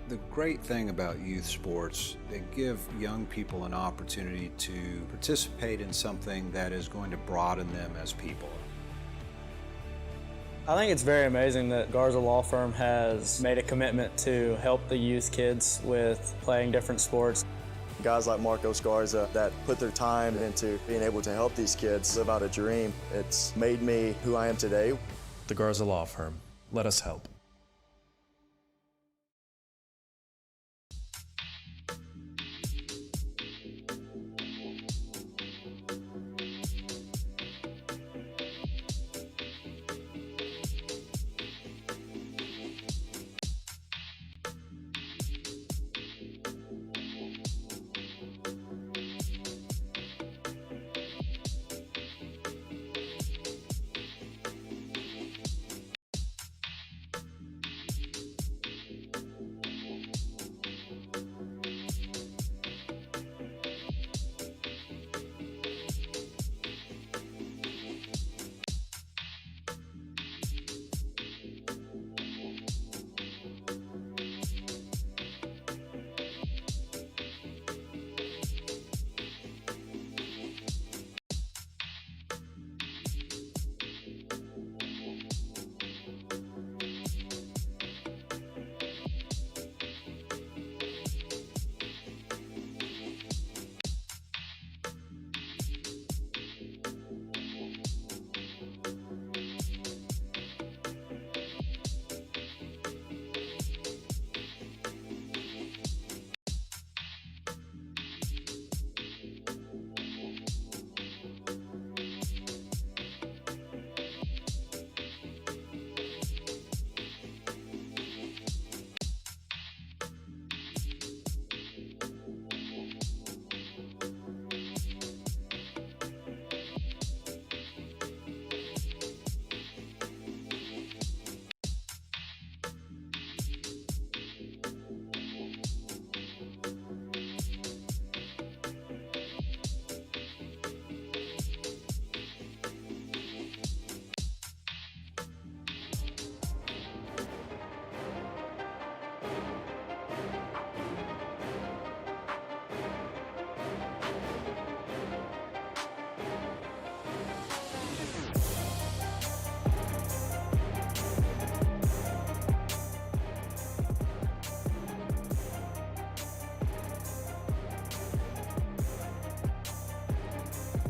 The great thing about youth sports, they give young people an opportunity to participate in something that is going to broaden them as people. I think it's very amazing that Garza Law Firm has made a commitment to help the youth kids with playing different sports. Guys like Marcos Garza that put their time into being able to help these kids live out a dream. It's made me who I am today. The Garza Law Firm. Let us help.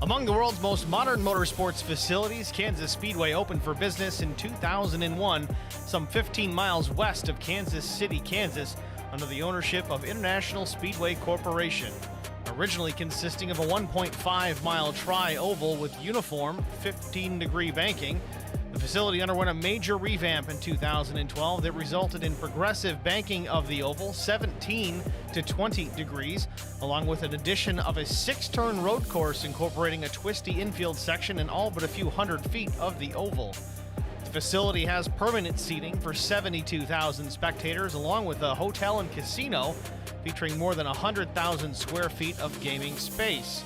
Among the world's most modern motorsports facilities, Kansas Speedway opened for business in 2001, some 15 miles west of Kansas City, Kansas, under the ownership of International Speedway Corporation. Originally consisting of a 1.5-mile tri-oval with uniform 15-degree banking, the facility underwent a major revamp in 2012 that resulted in progressive banking of the oval 17 to 20 degrees, along with an addition of a 6-turn road course incorporating a twisty infield section and all but a few hundred feet of the oval. The facility has permanent seating for 72,000 spectators, along with a hotel and casino featuring more than 100,000 square feet of gaming space.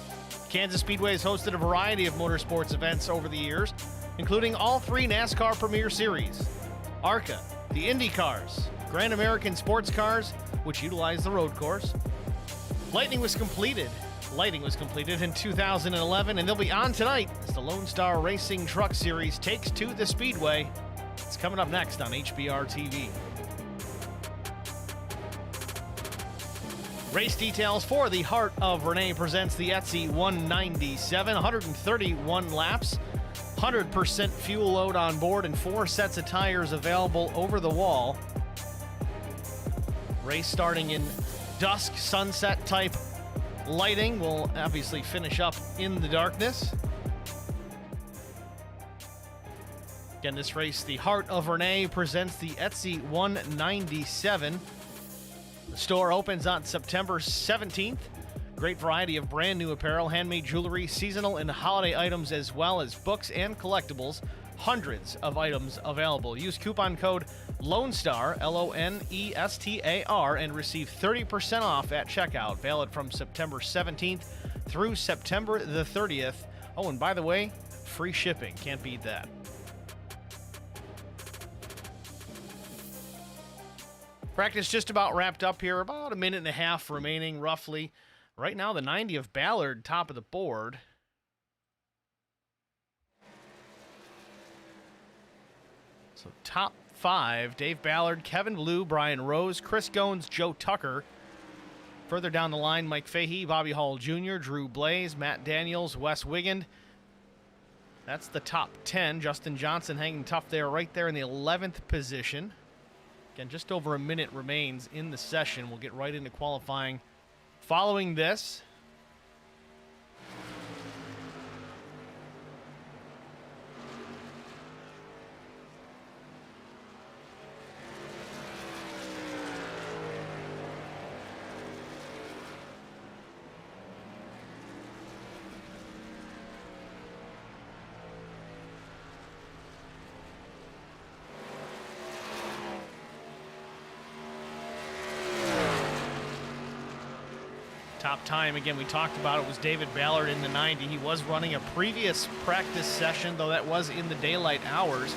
Kansas Speedway has hosted a variety of motorsports events over the years, including all 3 NASCAR Premier Series, ARCA, the Indy Cars, Grand American Sports Cars, which utilize the road course. Lighting was completed in 2011, and they'll be on tonight as the Lonestar Racing Truck Series takes to the Speedway. It's coming up next on HBR TV. Race details for the Heart of Renee presents the Etsy 197, 131 laps. 100% fuel load on board and 4 sets of tires available over the wall. Race starting in dusk, sunset type lighting. Will obviously finish up in the darkness. Again, this race, the Heart of Renee, presents the Etsy 197. The store opens on September 17th. Great variety of brand new apparel, handmade jewelry, seasonal and holiday items, as well as books and collectibles. Hundreds of items available. Use coupon code LONESTAR, LONESTAR, and receive 30% off at checkout. Valid from September 17th through September the 30th. Oh, and by the way, free shipping. Can't beat that. Practice just about wrapped up here. About a minute and a half remaining, roughly. Right now, the 90 of Ballard, top of the board. So top 5, Dave Ballard, Kevin Blue, Brian Rose, Chris Goins, Joe Tucker. Further down the line, Mike Fahey, Bobby Hall Jr., Drew Blaze, Matt Daniels, Wes Wiggand. That's the top 10. Justin Johnson hanging tough there, right there in the 11th position. Again, just over a minute remains in the session. We'll get right into qualifying following this. Top time, again, we talked about it, was David Ballard in the 90. He was running a previous practice session, though that was in the daylight hours.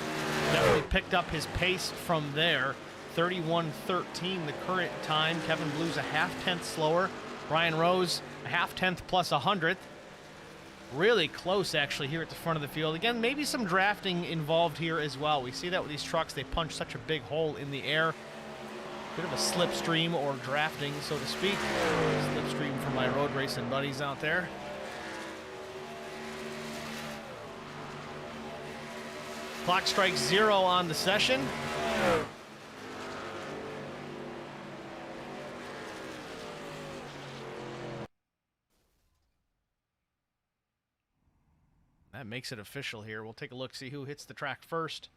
Definitely picked up his pace from there. 31:13 the current time. Kevin Blue's a half-tenth slower. Brian Rose a half-tenth plus 100th. Really close, actually, here at the front of the field. Again, maybe some drafting involved here as well. We see that with these trucks. They punch such a big hole in the air. Bit of a slipstream or drafting, so to speak. Slipstream for my road racing buddies out there. Clock strikes 0 on the session. That makes it official here. We'll take a look, see who hits the track first.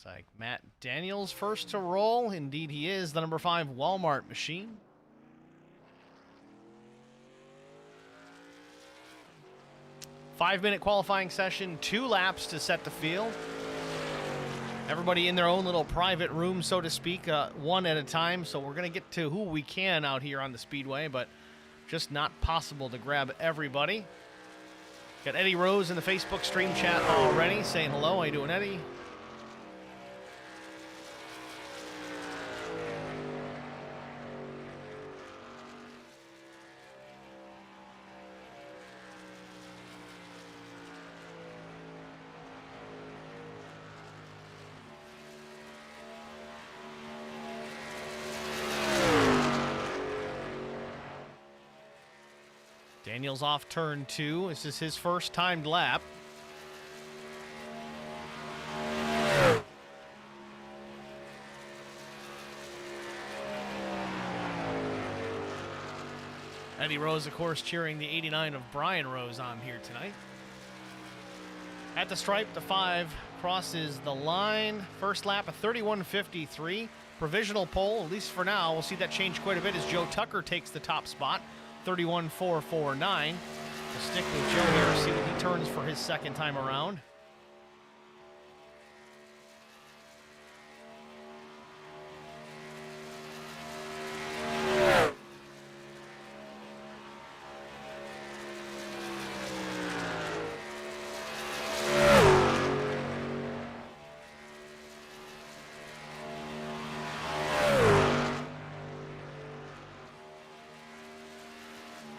Like Matt Daniels first to roll. Indeed he is, the number 5 Walmart machine. Five-minute qualifying session, 2 laps to set the field. Everybody in their own little private room, so to speak, one at a time. So we're going to get to who we can out here on the Speedway, but just not possible to grab everybody. Got Eddie Rose in the Facebook stream chat already saying hello. How you doing, Eddie? Daniels off turn 2. This is his first timed lap. Eddie Rose, of course, cheering the 89 of Brian Rose on here tonight. At the stripe, the 5 crosses the line. First lap, a 31:53. Provisional pole, at least for now. We'll see that change quite a bit as Joe Tucker takes the top spot. 31:449. We'll stick with Joe here, see what he turns for his second time around.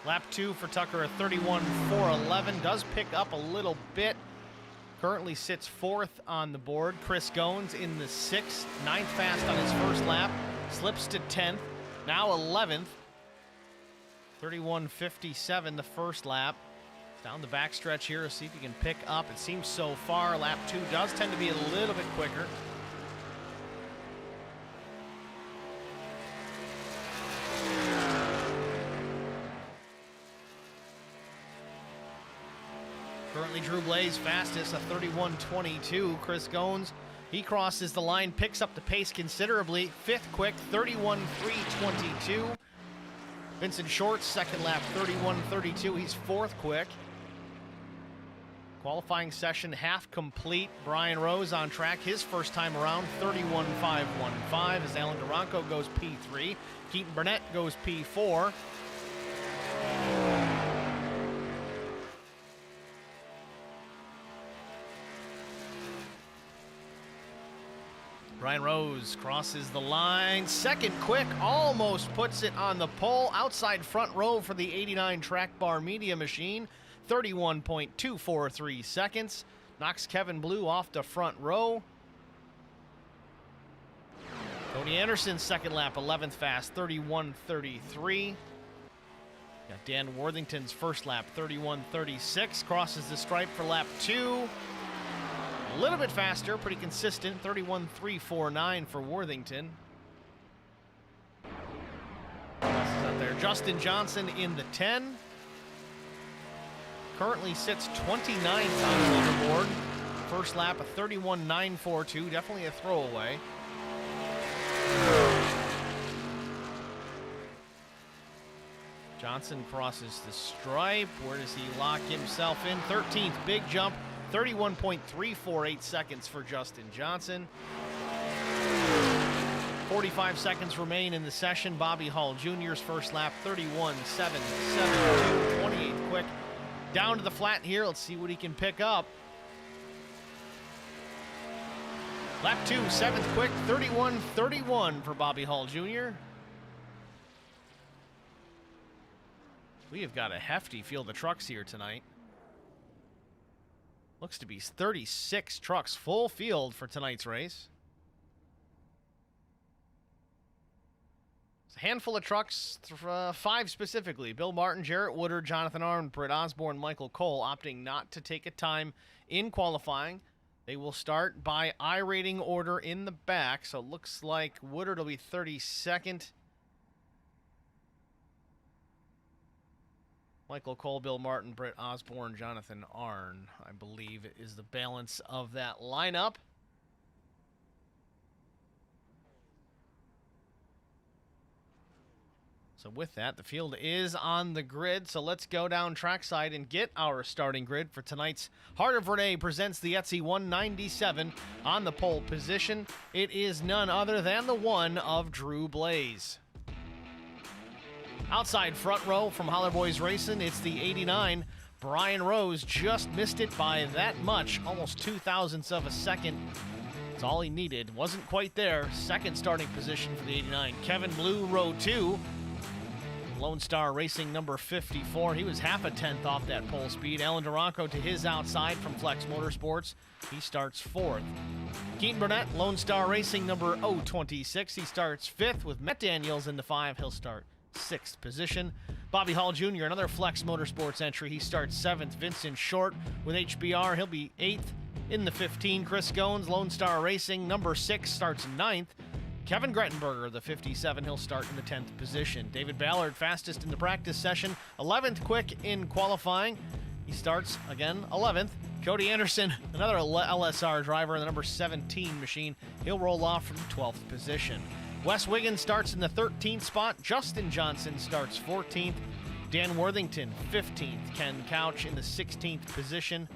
Lap 2 for Tucker, a 31:411. Does pick up a little bit. Currently sits 4th on the board. Chris Goins in the 6th. 9th fast on his first lap. Slips to 10th. Now 11th. 31:57 the first lap. Down the backstretch here. Let's see if he can pick up. It seems so far. Lap 2 does tend to be a little bit quicker. Currently Drew Blaze fastest, a 31:22. Chris Goins, he crosses the line, picks up the pace considerably. 5th quick, 31:322. Vincent Shorts, second lap, 31:32. He's 4th quick. Qualifying session half complete. Brian Rose on track, his first time around, 31:515 as Alan Duranco goes P3. Keaton Burnett goes P4. Brian Rose crosses the line. Second quick, almost puts it on the pole. Outside front row for the 89 Track Bar Media Machine. 31.243 seconds. Knocks Kevin Blue off the front row. Cody Anderson's second lap, 11th fast, 31.33. Got Dan Worthington's first lap, 31.36. Crosses the stripe for lap 2. A little bit faster, pretty consistent, 31.349 for Worthington. Out there. Justin Johnson in the 10. Currently sits 29th on the leaderboard. First lap, a 31.942, definitely a throwaway. Johnson crosses the stripe. Where does he lock himself in? 13th, big jump, 31.348 seconds for Justin Johnson. 45 seconds remain in the session. Bobby Hall Jr.'s first lap, 31.772, 28th quick. Down to the flat here. Let's see what he can pick up. Lap 2, 7th quick, 31.31 for Bobby Hall Jr. We have got a hefty field of trucks here tonight. Looks to be 36 trucks, full field for tonight's race. It's a handful of trucks, 5 specifically. Bill Martin, Jarrett Woodard, Jonathan Arndt, Britt Osborne, Michael Cole opting not to take a time in qualifying. They will start by I-rating order in the back, so it looks like Woodard will be 32nd. Michael Cole, Bill Martin, Britt Osborne, Jonathan Arndt, I believe is the balance of that lineup. So with that, the field is on the grid. So let's go down trackside and get our starting grid for tonight's Heart of Renee presents the Etsy 197 on the pole position. It is none other than the one of Drew Blaze. Outside front row from Holler Boys Racing, it's the 89. Brian Rose just missed it by that much, almost 0.02 of a second. That's all he needed. Wasn't quite there. Second starting position for the 89. Kevin Blue, row 2. Lonestar Racing number 54. He was half a tenth off that pole speed. Alan Duranco to his outside from Flex Motorsports. He starts 4th. Keaton Burnett, Lonestar Racing number 026. He starts 5th with Matt Daniels in the 5. He'll start 6th position. Bobby Hall Jr., another Flex Motorsports entry. He starts 7th. Vincent Short with HBR. He'll be 8th in the 15. Chris Goins, Lonestar Racing number 6, starts 9th. Kevin Grettenberger, the 57, he'll start in the 10th position. David Ballard, fastest in the practice session, 11th quick in qualifying. He starts, again, 11th. Cody Anderson, another LSR driver in the number 17 machine. He'll roll off from the 12th position. Wes Wiggins starts in the 13th spot. Justin Johnson starts 14th. Dan Worthington, 15th. Ken Couch in the 16th position.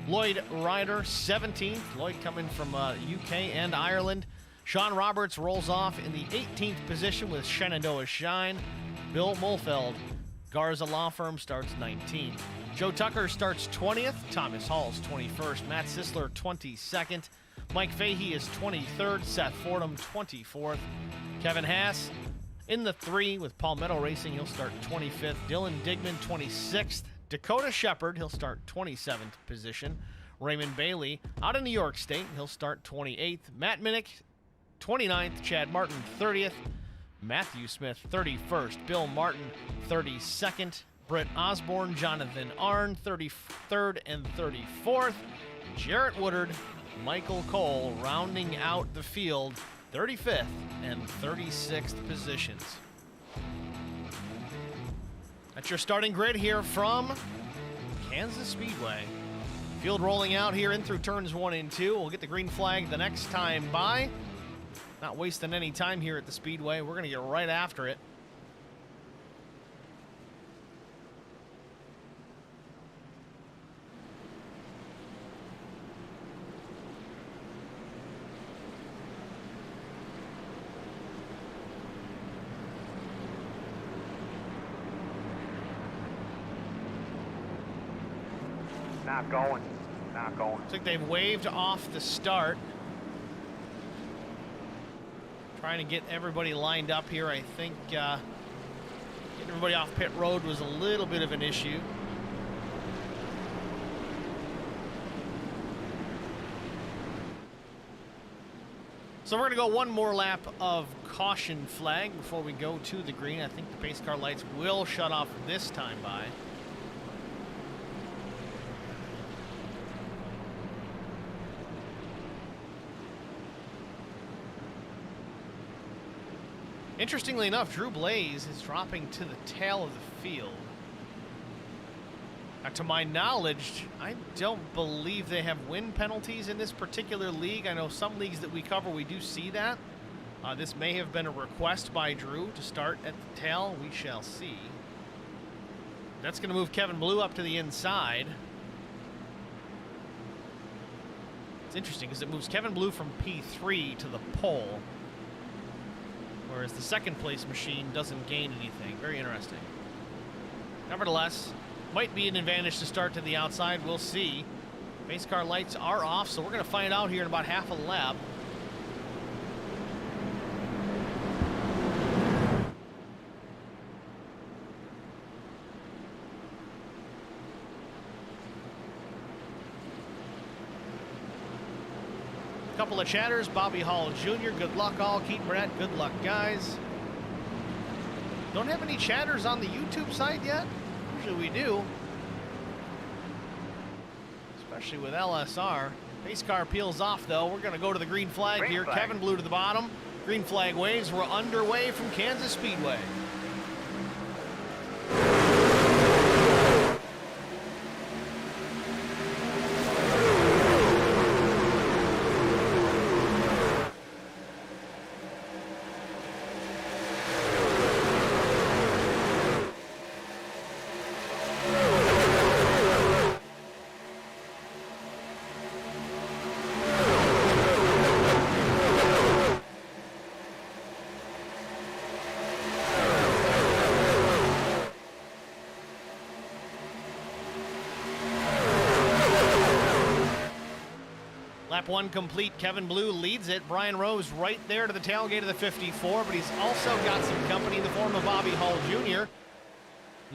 Lloyd Ryder, 17th. Lloyd coming from UK and Ireland. Sean Roberts rolls off in the 18th position with Shenandoah Shine. Bill Mulfeld, Garza Law Firm, starts 19th. Joe Tucker starts 20th. Thomas Hall's 21st. Matt Sisler, 22nd. Mike Fahey is 23rd. Seth Fordham, 24th. Kevin Haas in the 3 with Palmetto Racing. He'll start 25th. Dylan Digman, 26th. Dakota Shepard, he'll start 27th position. Raymond Bailey out of New York State. He'll start 28th. Matt Minnick, 29th. Chad Martin, 30th. Matthew Smith, 31st. Bill Martin, 32nd. Britt Osborne, Jonathan Arndt, 33rd and 34th. Jarrett Woodard, Michael Cole rounding out the field, 35th and 36th positions. That's your starting grid here from Kansas Speedway. Field rolling out here in through turns 1 and 2. We'll get the green flag the next time by. Not wasting any time here at the Speedway. We're going to get right after it. Not going. Looks like they've waved off the start. Trying to get everybody lined up here. I think getting everybody off pit road was a little bit of an issue. So we're going to go one more lap of caution flag before we go to the green. I think the pace car lights will shut off this time by. Interestingly enough, Drew Blaze is dropping to the tail of the field. Now, to my knowledge, I don't believe they have win penalties in this particular league. I know some leagues that we cover, we do see that. This may have been a request by Drew to start at the tail. We shall see. That's going to move Kevin Blue up to the inside. It's interesting because it moves Kevin Blue from P3 to the pole, whereas the second place machine doesn't gain anything. Very interesting. Nevertheless, might be an advantage to start to the outside. We'll see. Pace car lights are off, so we're going to find out here in about half a lap. Couple of chatters. Bobby Hall Jr., good luck all. Keaton Burnett, good luck guys. Don't have any chatters on the YouTube site yet? Usually we do. Especially with LSR. Pace car peels off though. We're going to go to the green flag here. Kevin Blue to the bottom. Green flag waves. We're underway from Kansas Speedway. Lap 1 complete. Kevin Blue leads it. Brian Rose right there to the tailgate of the 54, but he's also got some company in the form of Bobby Hall Jr.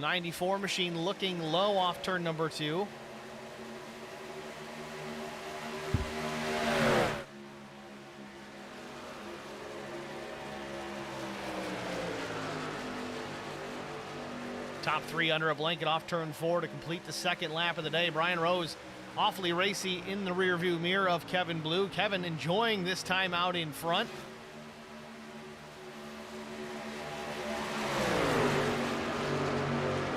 94 machine looking low off turn number 2. Top 3 under a blanket off turn 4 to complete the second lap of the day. Brian Rose awfully racy in the rearview mirror of Kevin Blue. Kevin enjoying this time out in front.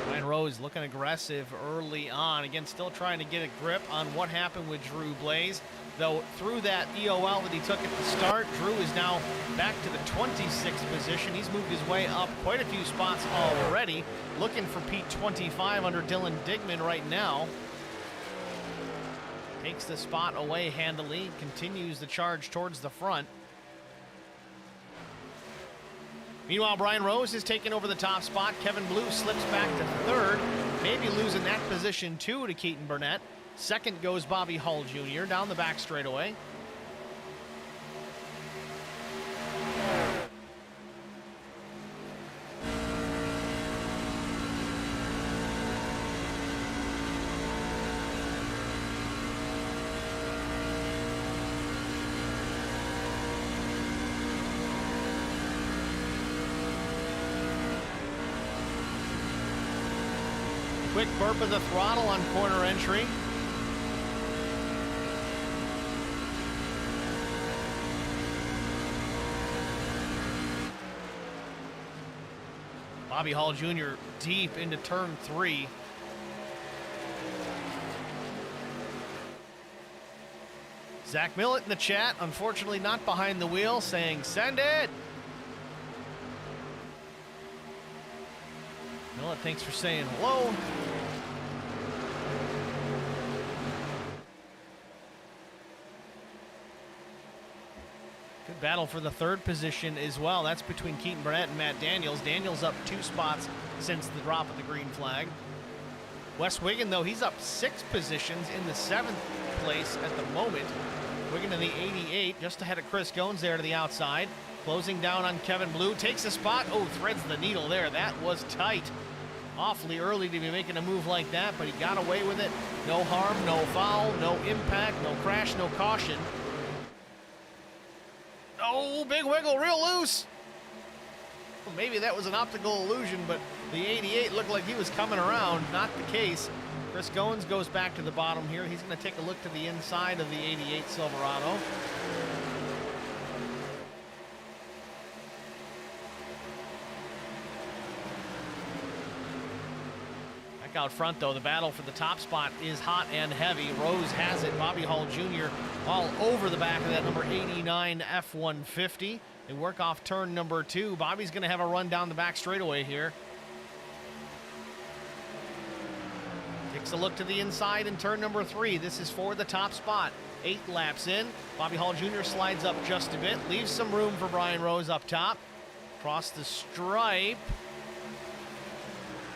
Brian Rose looking aggressive early on. Again, still trying to get a grip on what happened with Drew Blaze. Though through that EOL that he took at the start, Drew is now back to the 26th position. He's moved his way up quite a few spots already. Looking for P25 under Dylan Digman right now. Takes the spot away handily, continues the charge towards the front. Meanwhile, Brian Rose is taking over the top spot. Kevin Blue slips back to third, maybe losing that position too to Keaton Burnett. Second goes Bobby Hull Jr. down the back straightaway. Quick burp of the throttle on corner entry. Bobby Hall Jr. deep into turn 3. Zach Millett in the chat, unfortunately not behind the wheel, saying send it. Millett, thanks for saying hello. Good battle for the third position as well. That's between Keaton Burnett and Matt Daniels. Daniels up 2 spots since the drop of the green flag. Wes Wiggin, though, he's up 6 positions in the 7th place at the moment. Wiggin in the 88, just ahead of Chris Goins there to the outside. Closing down on Kevin Blue, takes a spot. Oh, threads the needle there. That was tight. Awfully early to be making a move like that, but he got away with it. No harm, no foul, no impact, no crash, no caution. Oh, big wiggle, real loose. Well, maybe that was an optical illusion, but the 88 looked like he was coming around. Not the case. Chris Goins goes back to the bottom here. He's going to take a look to the inside of the 88 Silverado. Out front, though, the battle for the top spot is hot and heavy. Rose has it. Bobby Hall Jr. all over the back of that number 89 F-150. They work off turn number 2. Bobby's going to have a run down the back straightaway here. Takes a look to the inside in turn number 3. This is for the top spot. 8 laps in. Bobby Hall Jr. slides up just a bit. Leaves some room for Brian Rose up top. Across the stripe.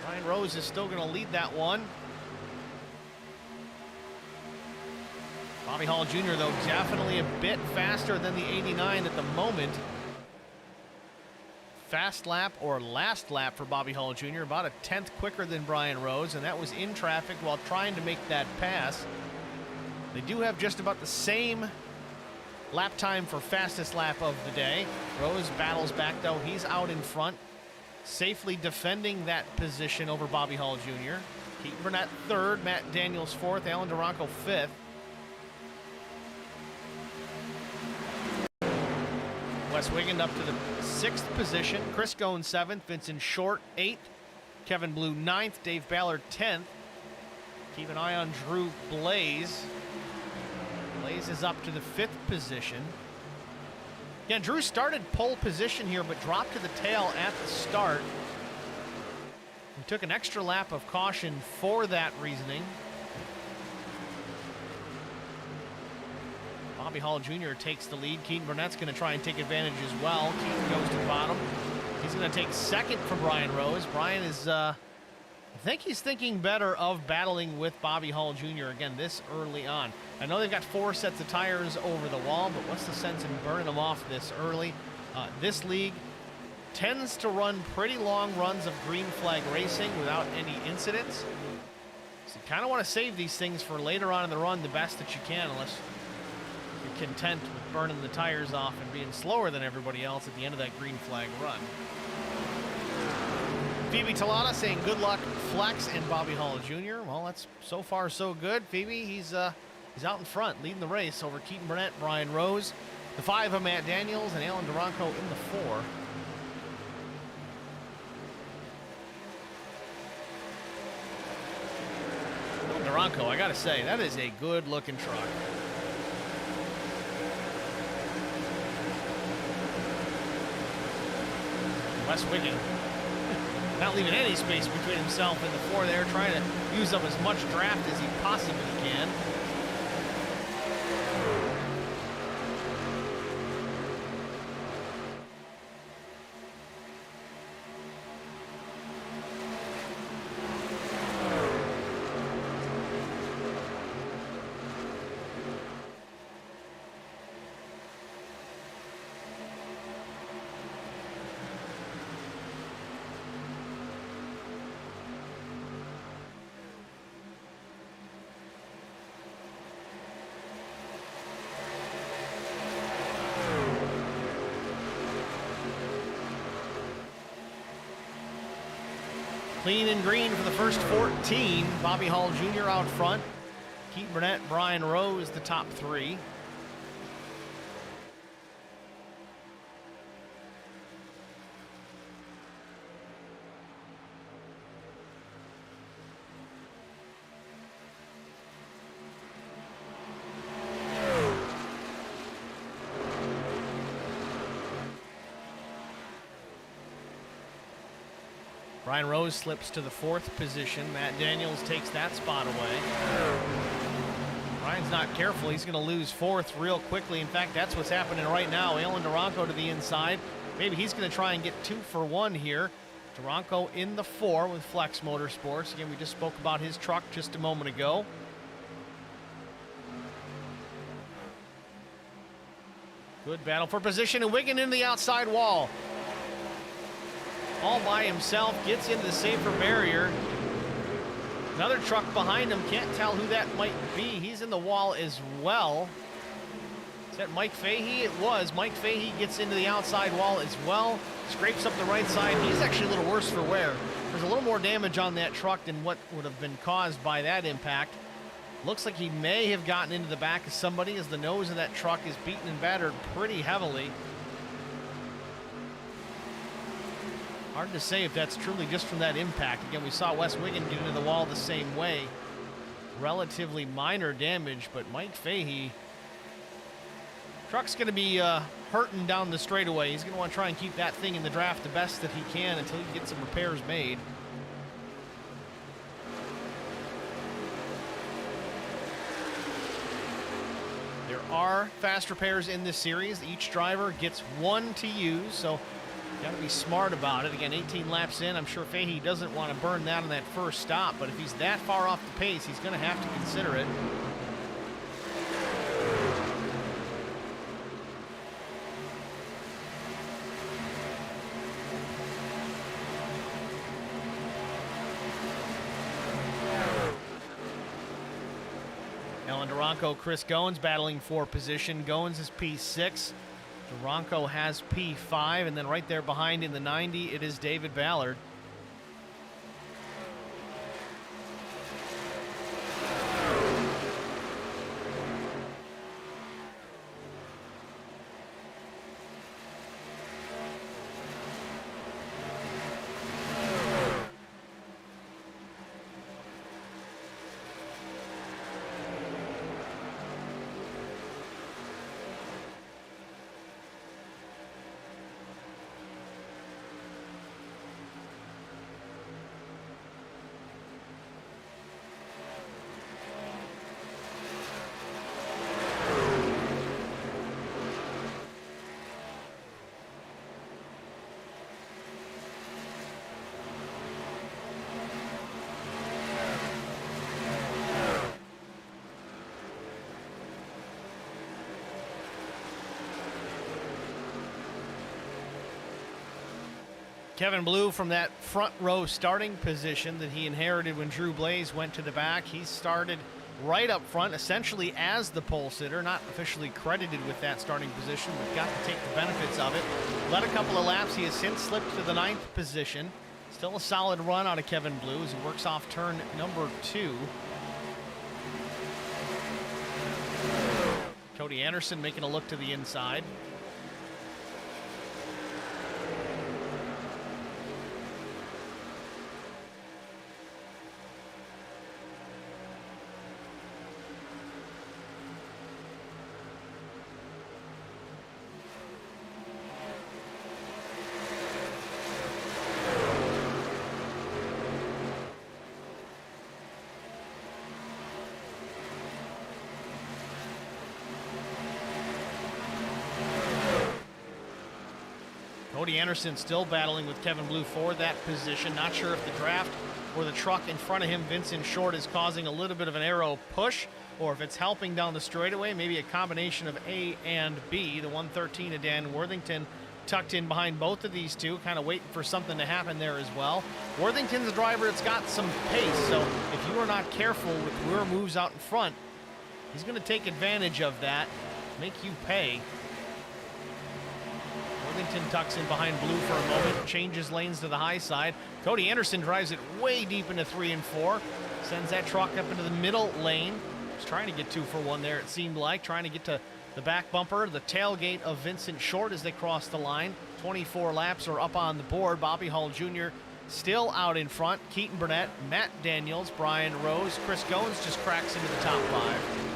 Brian Rose is still going to lead that one. Bobby Hall Jr., though, definitely a bit faster than the 89 at the moment. Fast lap or last lap for Bobby Hall Jr., about a 10th quicker than Brian Rose, and that was in traffic while trying to make that pass. They do have just about the same lap time for fastest lap of the day. Rose battles back, though. He's out in front, safely defending that position over Bobby Hall Jr. Keaton Burnett 3rd, Matt Daniels 4th, Alan Duranko 5th. Wes Wiggins up to the 6th position. Chris Goins 7th, Vincent Short 8th, Kevin Blue 9th, Dave Ballard 10th. Keep an eye on Drew Blaze. Blaze is up to the 5th position. Again, Drew started pole position here, but dropped to the tail at the start. He took an extra lap of caution for that reasoning. Bobby Hall Jr. takes the lead. Keaton Burnett's going to try and take advantage as well. Keaton goes to the bottom. He's going to take 2nd from Brian Rose. Brian is, I think he's thinking better of battling with Bobby Hall Jr. again this early on. I know they've got 4 sets of tires over the wall, but what's the sense in burning them off this early? This league tends to run pretty long runs of green flag racing without any incidents. So you kind of want to save these things for later on in the run the best that you can, unless you're content with burning the tires off and being slower than everybody else at the end of that green flag run. Phoebe Talata saying good luck, Flex and Bobby Hall Jr. Well, that's so far so good. Phoebe, he's out in front, leading the race over Keaton Burnett, Brian Rose. The 5 of Matt Daniels and Alan Duranko in the 4. Duranko, I gotta say, that is a good looking truck. Wes Wiggins not leaving any space between himself and the 4 there, trying to use up as much draft as he possibly can. Clean and green for the first 14. Bobby Hall Jr. out front. Keaton Burnett, Brian Rose, the top 3. Brian Rose slips to the 4th position. Matt Daniels takes that spot away. Brian's not careful. He's going to lose 4th real quickly. In fact, that's what's happening right now. Alan Duranko to the inside. Maybe he's going to try and get 2 for 1 here. Duranko in the 4 with Flex Motorsports. Again, we just spoke about his truck just a moment ago. Good battle for position, and Wiggin in the outside wall. All by himself, gets into the safer barrier. Another truck behind him, can't tell who that might be. He's in the wall as well. Is that Mike Fahey? It was. Mike Fahey gets into the outside wall as well. Scrapes up the right side. He's actually a little worse for wear. There's a little more damage on that truck than what would have been caused by that impact. Looks like he may have gotten into the back of somebody, as the nose of that truck is beaten and battered pretty heavily. Hard to say if that's truly just from that impact. Again, we saw Wes Wiggin get into the wall the same way. Relatively minor damage, but Mike Fahey, truck's going to be hurting down the straightaway. He's going to want to try and keep that thing in the draft the best that he can until he gets some repairs made. There are fast repairs in this series. Each driver gets one to use, so you got to be smart about it. Again, 18 laps in, I'm sure Fahey doesn't want to burn that on that first stop, but if he's that far off the pace, he's going to have to consider it. Alan Duranko, Chris Goins battling for position. Goins is P6. Duranko has P5, and then right there behind in the 90, it is David Ballard. Kevin Blue from that front row starting position that he inherited when Drew Blaze went to the back. He started right up front, essentially as the pole sitter, not officially credited with that starting position, but got to take the benefits of it. Led a couple of laps. He has since slipped to the 9th position. Still a solid run out of Kevin Blue as he works off turn number 2. Cody Anderson making a look to the inside. Cody Anderson still battling with Kevin Blue for that position. Not sure if the draft or the truck in front of him, Vincent Short, is causing a little bit of an aero push, or if it's helping down the straightaway. Maybe a combination of A and B. The 113 of Dan Worthington tucked in behind both of these two, kind of waiting for something to happen there as well. Worthington's a driver that's got some pace, so if you are not careful with where moves out in front, he's going to take advantage of that, make you pay. Worthington tucks in behind Blue for a moment, changes lanes to the high side. Cody Anderson drives it way deep into 3 and 4, sends that truck up into the middle lane. He's trying to get 2 for 1 there, it seemed like, trying to get to the back bumper, the tailgate of Vincent Short as they cross the line. 24 laps are up on the board. Bobby Hall Jr. still out in front. Keaton Burnett, Matt Daniels, Brian Rose. Chris Goins just cracks into the top 5.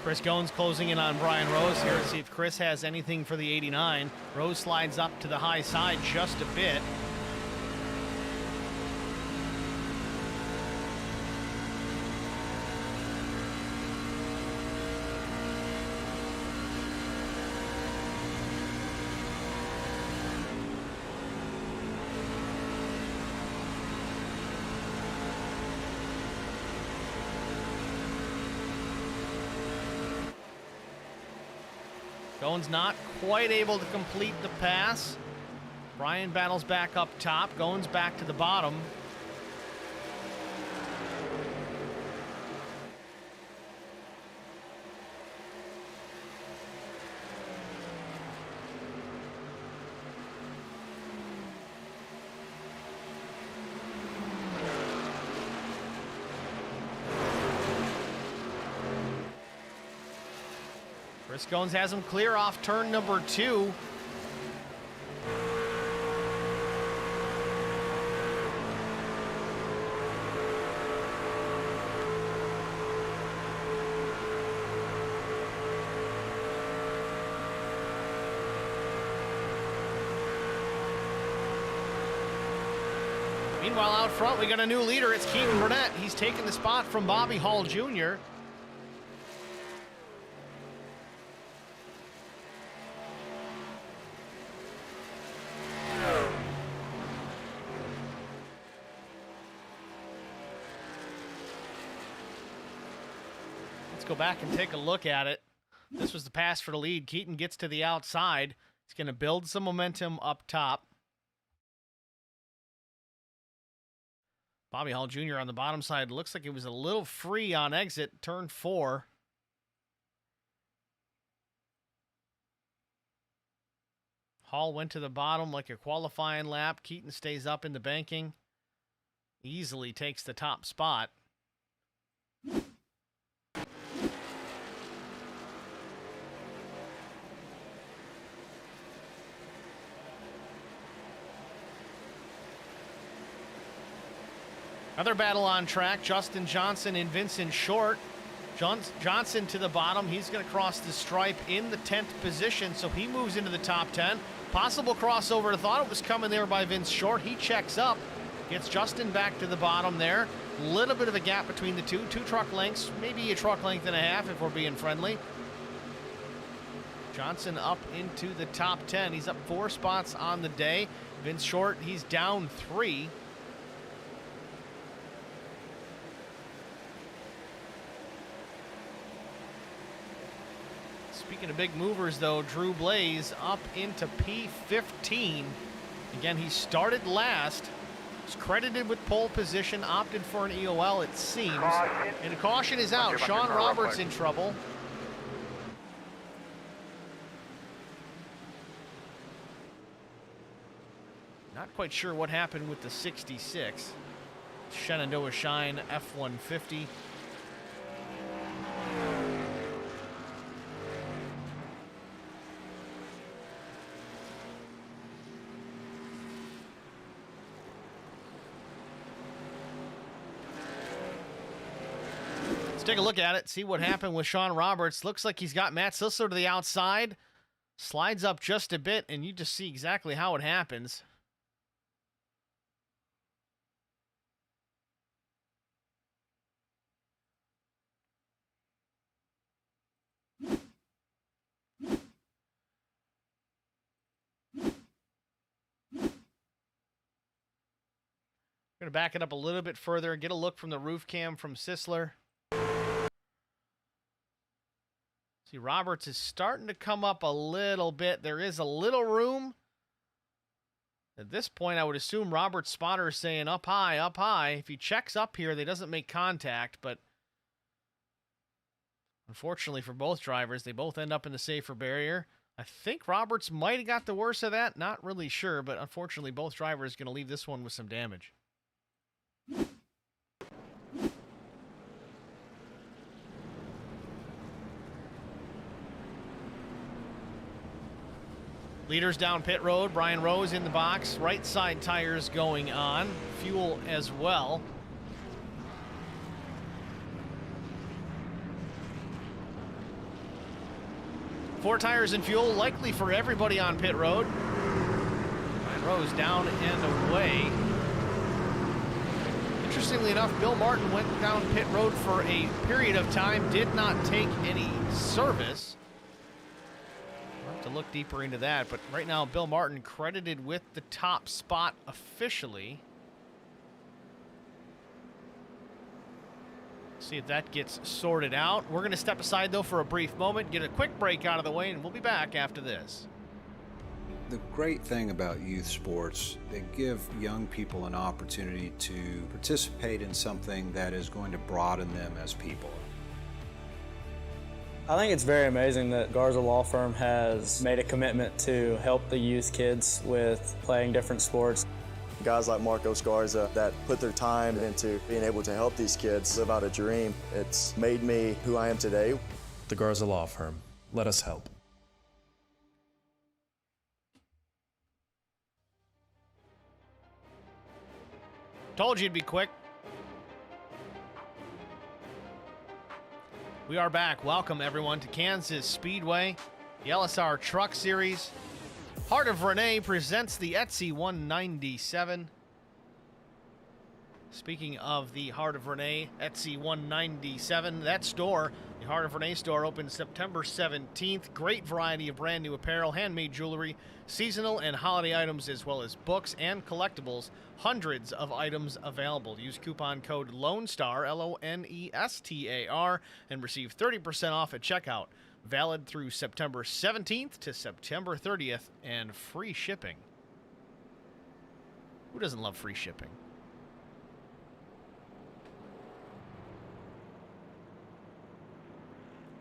Chris Goins closing in on Brian Rose here to see if Chris has anything for the 89. Rose slides up to the high side just a bit. Goins not quite able to complete the pass. Brian battles back up top. Goins back to the bottom. Chris Goins has him clear off turn number 2. Meanwhile, out front, we got a new leader. It's Keaton Burnett. He's taken the spot from Bobby Hall Jr. Let's go back and take a look at it. This was the pass for the lead. Keaton gets to the outside. He's going to build some momentum up top. Bobby Hall Jr. on the bottom side. Looks like it was a little free on exit, turn 4. Hall went to the bottom like a qualifying lap. Keaton stays up in the banking. Easily takes the top spot. Another battle on track, Justin Johnson and Vincent Short. Johnson to the bottom. He's going to cross the stripe in the 10th position, so he moves into the top 10. Possible crossover. I thought it was coming there by Vince Short. He checks up, gets Justin back to the bottom there. Little bit of a gap between the two truck lengths, maybe a truck length and a half if we're being friendly. Johnson up into the top 10. He's up 4 spots on the day. Vince Short, he's down 3. Speaking of big movers, though, Drew Blaze up into P15. Again, he started last. He's credited with pole position, opted for an EOL, it seems. And a caution is out. Sean Roberts in trouble. Not quite sure what happened with the 66. Shenandoah Shine F-150. Take a look at it, see what happened with Sean Roberts. Looks like he's got Matt Sisler to the outside. Slides up just a bit, and you just see exactly how it happens. Going to back it up a little bit further and get a look from the roof cam from Sisler. See, Roberts is starting to come up a little bit. There is a little room. At this point, I would assume Roberts' spotter is saying up high, up high. If he checks up here, they doesn't make contact, but unfortunately for both drivers, they both end up in the safer barrier. I think Roberts might have got the worst of that. Not really sure, but unfortunately, both drivers are going to leave this one with some damage. Leaders down pit road. Brian Rose in the box. Right side tires going on. Fuel as well. 4 tires and fuel, likely for everybody on pit road. Ryan Rose down and away. Interestingly enough, Bill Martin went down pit road for a period of time, did not take any service. We'll have to look deeper into that, but right now Bill Martin credited with the top spot officially. See if that gets sorted out. We're going to step aside, though, for a brief moment, get a quick break out of the way, and we'll be back after this. The great thing about youth sports, they give young people an opportunity to participate in something that is going to broaden them as people. I think it's very amazing that Garza Law Firm has made a commitment to help the youth kids with playing different sports. Guys like Marcos Garza that put their time into being able to help these kids live out a dream. It's made me who I am today. The Garza Law Firm. Let us help. Told you it'd be quick. We are back. Welcome, everyone, to Kansas Speedway, the LSR Truck Series. Heart of Renee presents the Etsy 197. Speaking of the Heart of Renee, Etsy 197, that store, the Heart of Renee store, opens September 17th. Great variety of brand new apparel, handmade jewelry, seasonal and holiday items, as well as books and collectibles. Hundreds of items available. Use coupon code Lonestar, Lonestar, and receive 30% off at checkout. Valid through September 17th to September 30th, and free shipping. Who doesn't love free shipping?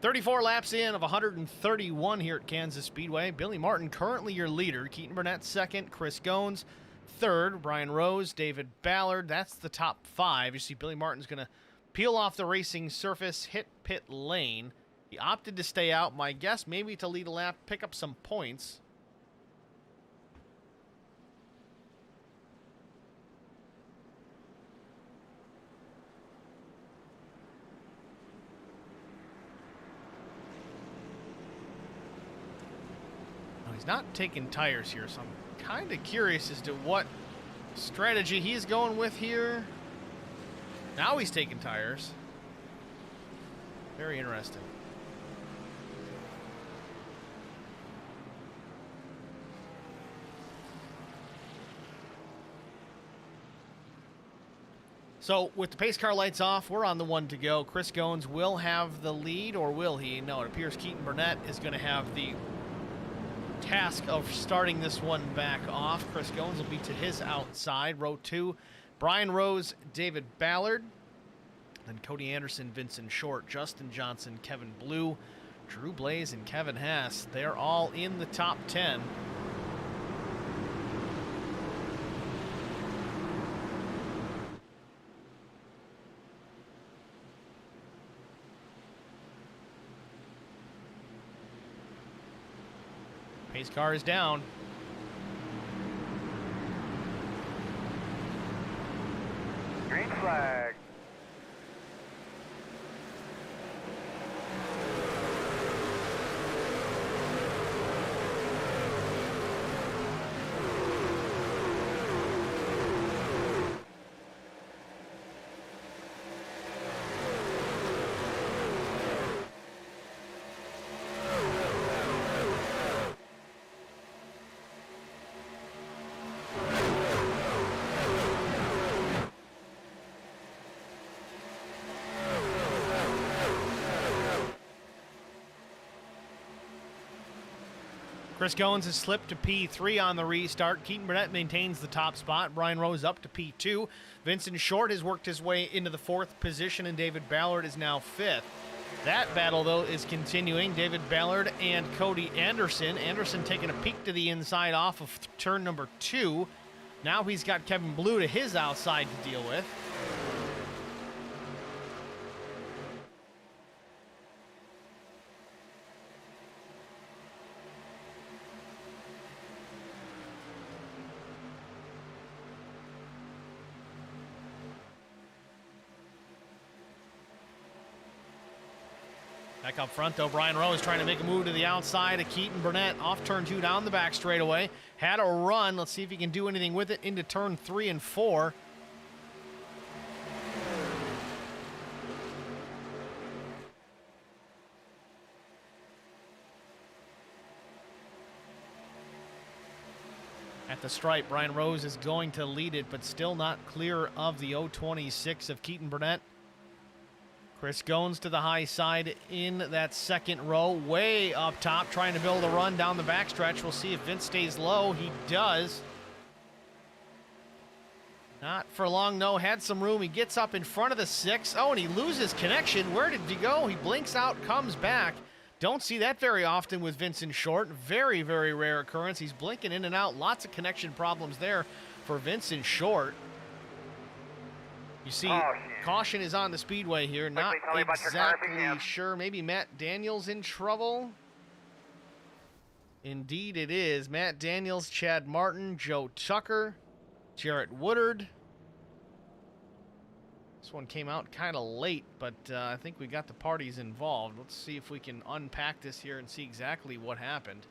"34 laps in of 131 here at Kansas Speedway. Billy Martin currently your leader. Keaton Burnett second. Chris Goins third. Brian Rose, David Ballard. That's the top 5. You see Billy Martin's going to peel off the racing surface, hit pit lane. He opted to stay out. My guess maybe to lead a lap, pick up some points. No, he's not taking tires here, so I'm kind of curious as to what strategy he's going with here. Now he's taking tires. Very interesting. So, with the pace car lights off, we're on the 1 to go. Chris Goins will have the lead, or will he? No, it appears Keaton Burnett is going to have the task of starting this one back off. Chris Goins will be to his outside. Row 2, Brian Rose, David Ballard. Then Cody Anderson, Vincent Short, Justin Johnson, Kevin Blue, Drew Blaze, and Kevin Haas. They're all in the top 10. Pace car is down. Green flag. Chris Goins has slipped to P3 on the restart. Keaton Burnett maintains the top spot. Brian Rose up to P2. Vincent Short has worked his way into the 4th position, and David Ballard is now 5th. That battle, though, is continuing. David Ballard and Cody Anderson. Anderson taking a peek to the inside off of turn number 2. Now he's got Kevin Blue to his outside to deal with. Back up front, though, Brian Rose trying to make a move to the outside of Keaton Burnett. Off turn 2 down the back straightaway. Had a run. Let's see if he can do anything with it into turn 3 and 4. At the stripe, Brian Rose is going to lead it, but still not clear of the 026 of Keaton Burnett. Chris Goins to the high side in that second row, way up top, trying to build a run down the backstretch. We'll see if Vince stays low. He does. Not for long, no. Had some room. He gets up in front of the 6. Oh, and he loses connection. Where did he go? He blinks out, comes back. Don't see that very often with Vincent Short. Very, very rare occurrence. He's blinking in and out. Lots of connection problems there for Vincent Short. You see, caution is on the Speedway here. Not exactly sure. Maybe Matt Daniels in trouble. Indeed it is. Matt Daniels, Chad Martin, Joe Tucker, Jarrett Woodard. This one came out kind of late, but I think we got the parties involved. Let's see if we can unpack this here and see exactly what happened.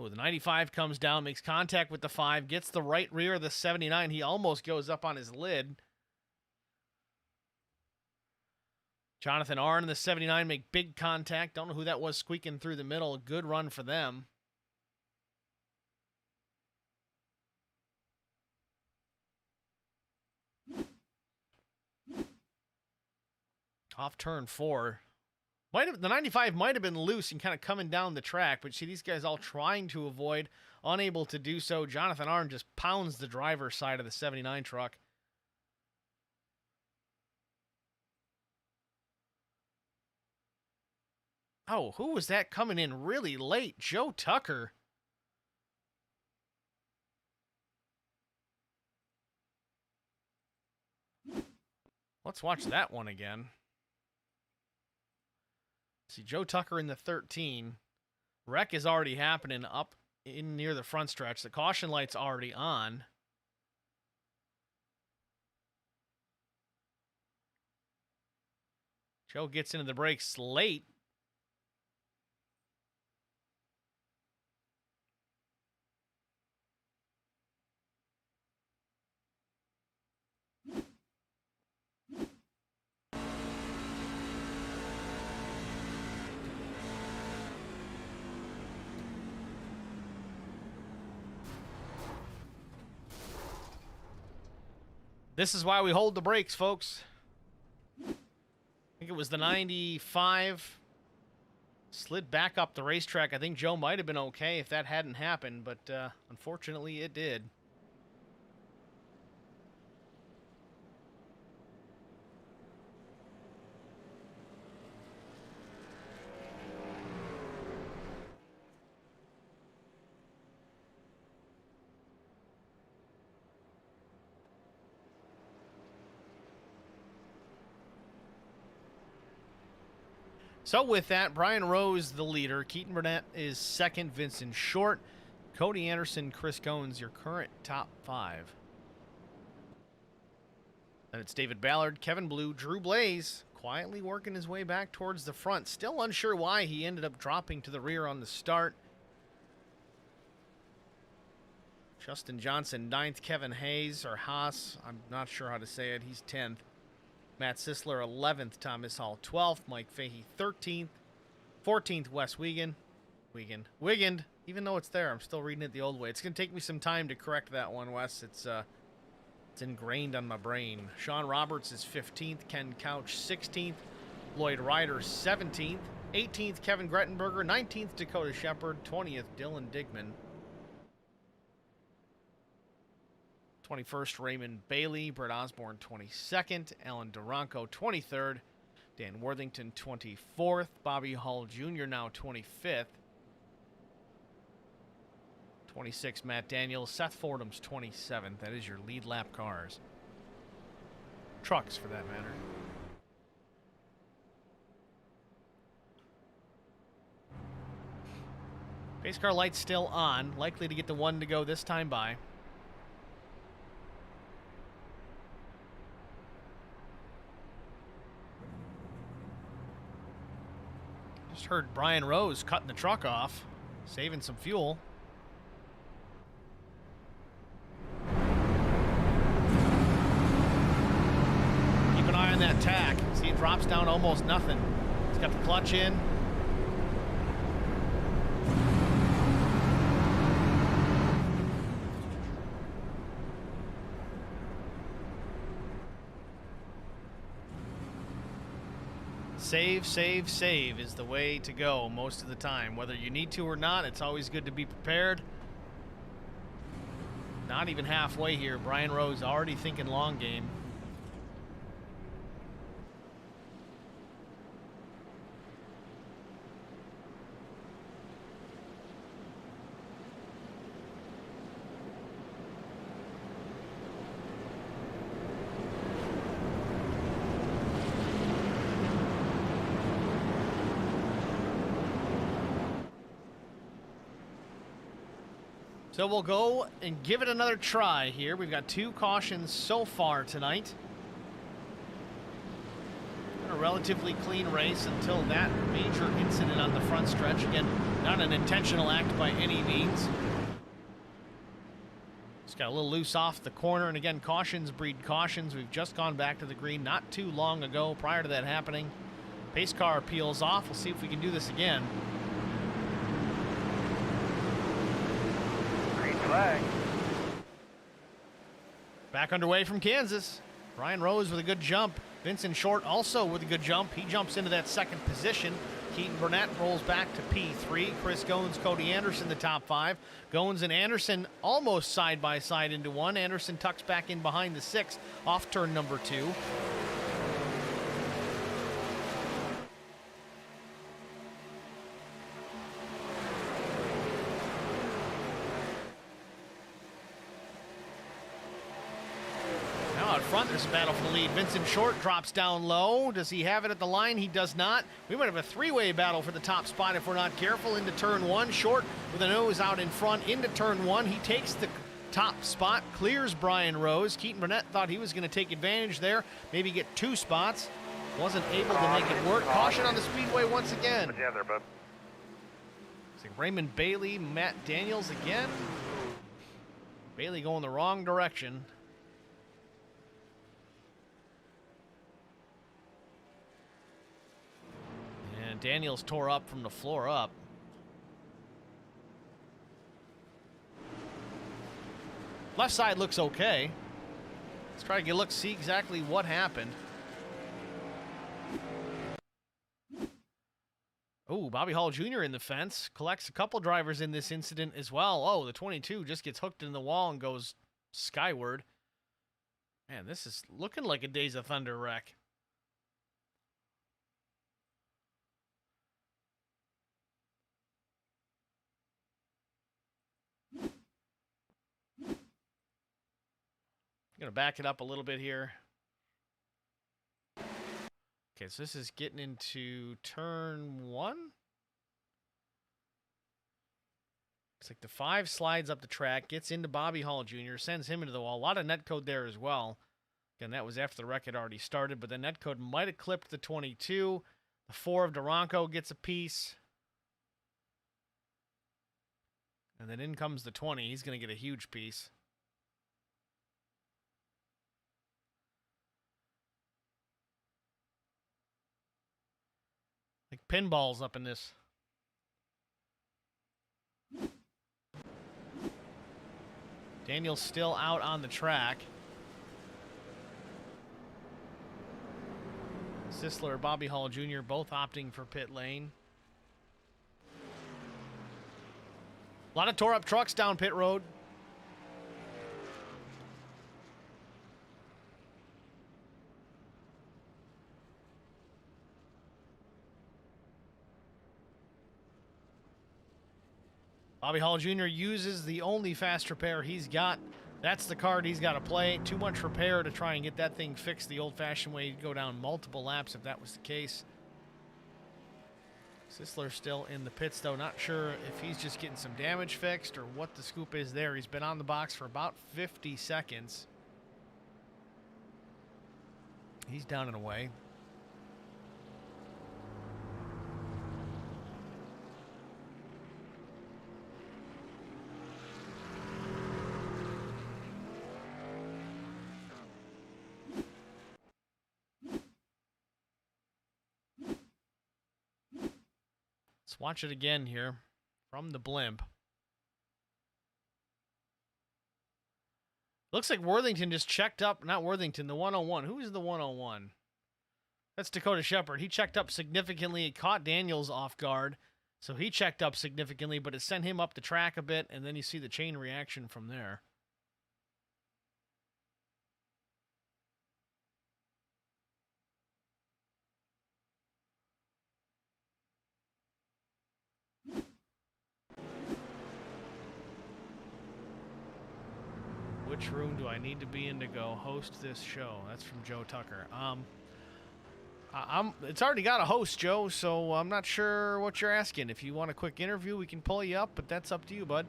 Oh, the 95 comes down, makes contact with the 5, gets the right rear of the 79. He almost goes up on his lid. Jonathan Arn and the 79 make big contact. Don't know who that was squeaking through the middle. Good run for them. Off turn 4. The 95 might have been loose and kind of coming down the track, but see these guys all trying to avoid, unable to do so. Jonathan Arn just pounds the driver's side of the 79 truck. Oh, who was that coming in really late? Joe Tucker. Let's watch that one again. See, Joe Tucker in the 13. Wreck is already happening up in near the front stretch. The caution light's already on. Joe gets into the brakes late. This is why we hold the brakes, folks. I think it was the 95. Slid back up the racetrack. I think Joe might have been okay if that hadn't happened, but unfortunately it did. So with that, Brian Rose, the leader. Keaton Burnett is second. Vincent Short. Cody Anderson, Chris Goins, your current top 5. And it's David Ballard, Kevin Blue, Drew Blaze, quietly working his way back towards the front. Still unsure why he ended up dropping to the rear on the start. Justin Johnson, 9th. Kevin Hayes, or Haas, I'm not sure how to say it. He's 10th. Matt Sisler, 11th. Thomas Hall, 12th. Mike Fahey, 13th. 14th, Wes Wiegand. Wiegand. Even though it's there, I'm still reading it the old way. It's going to take me some time to correct that one, Wes. It's ingrained on my brain. Sean Roberts is 15th. Ken Couch, 16th. Lloyd Ryder, 17th. 18th, Kevin Grettenberger. 19th, Dakota Shepard. 20th, Dylan Digman. 21st, Raymond Bailey. Brett Osborne, 22nd. Alan Duranko, 23rd. Dan Worthington, 24th. Bobby Hall Jr., now 25th. 26th, Matt Daniels. Seth Fordham's 27th. That is your lead lap cars. Trucks, for that matter. Pace car light's still on. Likely to get the one to go this time by. heard Brian Rose cutting the truck off, saving some fuel. Keep an eye on that tack. See, it drops down to almost nothing. It's got the clutch in. Save, save, save is the way to go most of the time. Whether you need to or not, it's always good to be prepared. Not even halfway here. Brian Rose already thinking long game. So we'll go and give it another try here. We've got 2 cautions so far tonight. A relatively clean race until that major incident on the front stretch. Again, not an intentional act by any means. Just got a little loose off the corner. And again, cautions breed cautions. We've just gone back to the green not too long ago prior to that happening. Pace car peels off. We'll see if we can do this again. Flag. Back underway from Kansas. Brian Rose with a good jump. Vincent Short also with a good jump. He jumps into that second position. Keaton Burnett rolls back to P3. Chris Goins, Cody Anderson, the top 5. Goins and Anderson almost side by side into one. Anderson tucks back in behind the 6 off turn number 2. Front, there's a battle for the lead. Vincent Short drops down low. Does he have it at the line? He does not. We might have a 3-way battle for the top spot if we're not careful. Into turn 1. Short with a nose out in front into turn 1. He takes the top spot, clears Brian Rose. Keaton Burnett thought he was going to take advantage there, maybe get 2 spots. Wasn't able to make it work. Caution on the speedway once again. Together, bub. It's like Raymond Bailey, Matt Daniels again. Bailey going the wrong direction. And Daniels tore up from the floor up. Left side looks okay. Let's try to get a look, see exactly what happened. Oh, Bobby Hall Jr. in the fence. Collects a couple drivers in this incident as well. Oh, the 22 just gets hooked in the wall and goes skyward. Man, this is looking like a Days of Thunder wreck. I'm going to back it up a little bit here. Okay, so this is getting into turn 1. Looks like the 5 slides up the track, gets into Bobby Hall Jr., sends him into the wall. A lot of netcode there as well. Again, that was after the wreck had already started, but the netcode might have clipped the 22. The 4 of Duranco gets a piece. And then in comes the 20. He's going to get a huge piece. Like pinballs up in this. Daniel's still out on the track. Sisler, Bobby Hall Jr. both opting for pit lane. A lot of tore up trucks down pit road. Bobby Hall Jr. uses the only fast repair he's got. That's the card he's got to play. Too much repair to try and get that thing fixed the old-fashioned way. You'd go down multiple laps if that was the case. Sisler still in the pits, though. Not sure if he's just getting some damage fixed or what the scoop is there. He's been on the box for about 50 seconds. He's down and away. Let's watch it again here from the blimp. Looks like Worthington just checked up. Not Worthington, the 101. Who is the 101? That's Dakota Shepard. He checked up significantly. It caught Daniels off guard. So he checked up significantly, but it sent him up the track a bit, and then you see the chain reaction from there. Which room do I need to be in to go host this show? That's from Joe Tucker. It's already got a host, Joe, so I'm not sure what you're asking. If you want a quick interview, we can pull you up, but that's up to you, bud.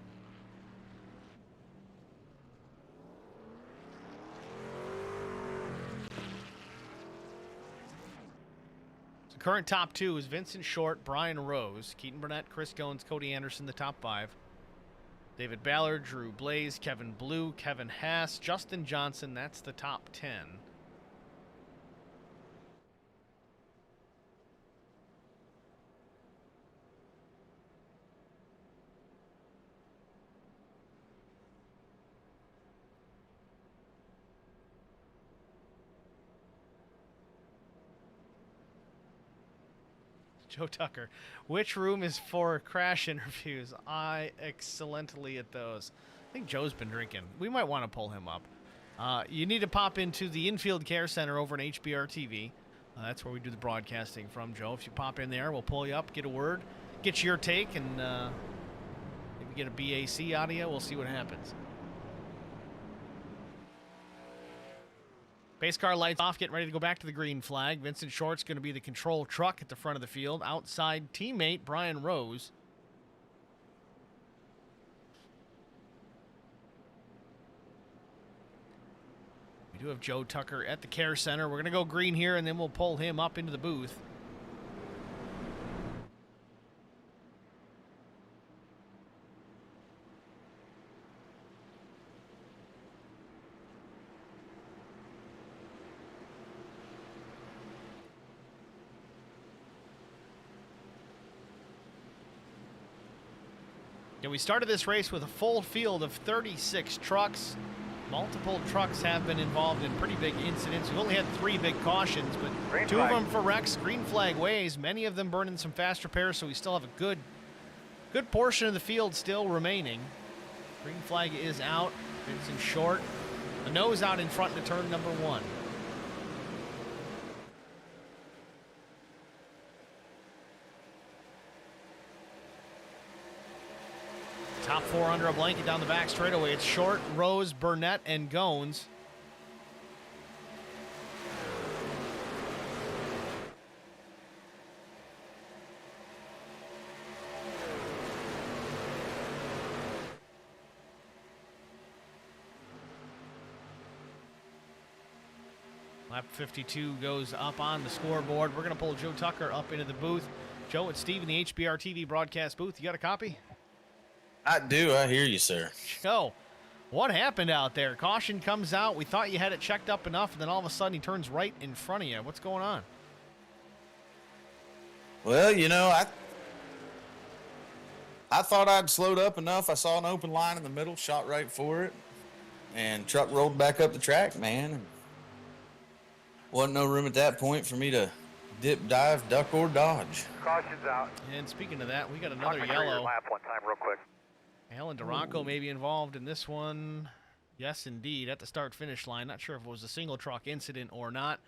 So current top 2 is Vincent Short, Brian Rose, Keaton Burnett, Chris Goins, Cody Anderson, the top 5. David Ballard, Drew Blaze, Kevin Blue, Kevin Haas, Justin Johnson, that's the top 10. Joe Tucker, which room is for crash interviews? I excellently at those. I think Joe's been drinking. We might want to pull him up. You need to pop into the Infield Care Center over in HBR TV. That's where we do the broadcasting from, Joe. If you pop in there, we'll pull you up, get a word, get your take, and maybe get a BAC audio. We'll see what happens. Base car lights off, getting ready to go back to the green flag. Vincent Short's going to be the control truck at the front of the field. Outside teammate Brian Rose. We do have Joe Tucker at the care center. We're going to go green here, and then we'll pull him up into the booth. Yeah, we started this race with a full field of 36 trucks. Multiple trucks have been involved in pretty big incidents. We've only had 3 big cautions, but Green 2 flag. of them for wrecks, green flag ways. Many of them burning some fast repairs, so we still have a good portion of the field still remaining. Green flag is out. Vincent Short. The nose out in front to turn number 1. Top 4 under a blanket down the back straightaway. It's Short, Rose, Burnett, and Goins. Lap 52 goes up on the scoreboard. We're going to pull Joe Tucker up into the booth. Joe, it's Steve in the HBR TV broadcast booth. You got a copy? I do. I hear you, sir. Joe, what happened out there? Caution comes out. We thought you had it checked up enough, and then all of a sudden he turns right in front of you. What's going on? Well, you know, I thought I'd slowed up enough. I saw an open line in the middle, shot right for it, and truck rolled back up the track, man. Wasn't no room at that point for me to dip, dive, duck, or dodge. Caution's out. And speaking of that, we got Talk another me through your yellow. lap one time real quick. Alan Duranco may be involved in this one. Yes, indeed, at the start-finish line. Not sure if it was a single truck incident or not.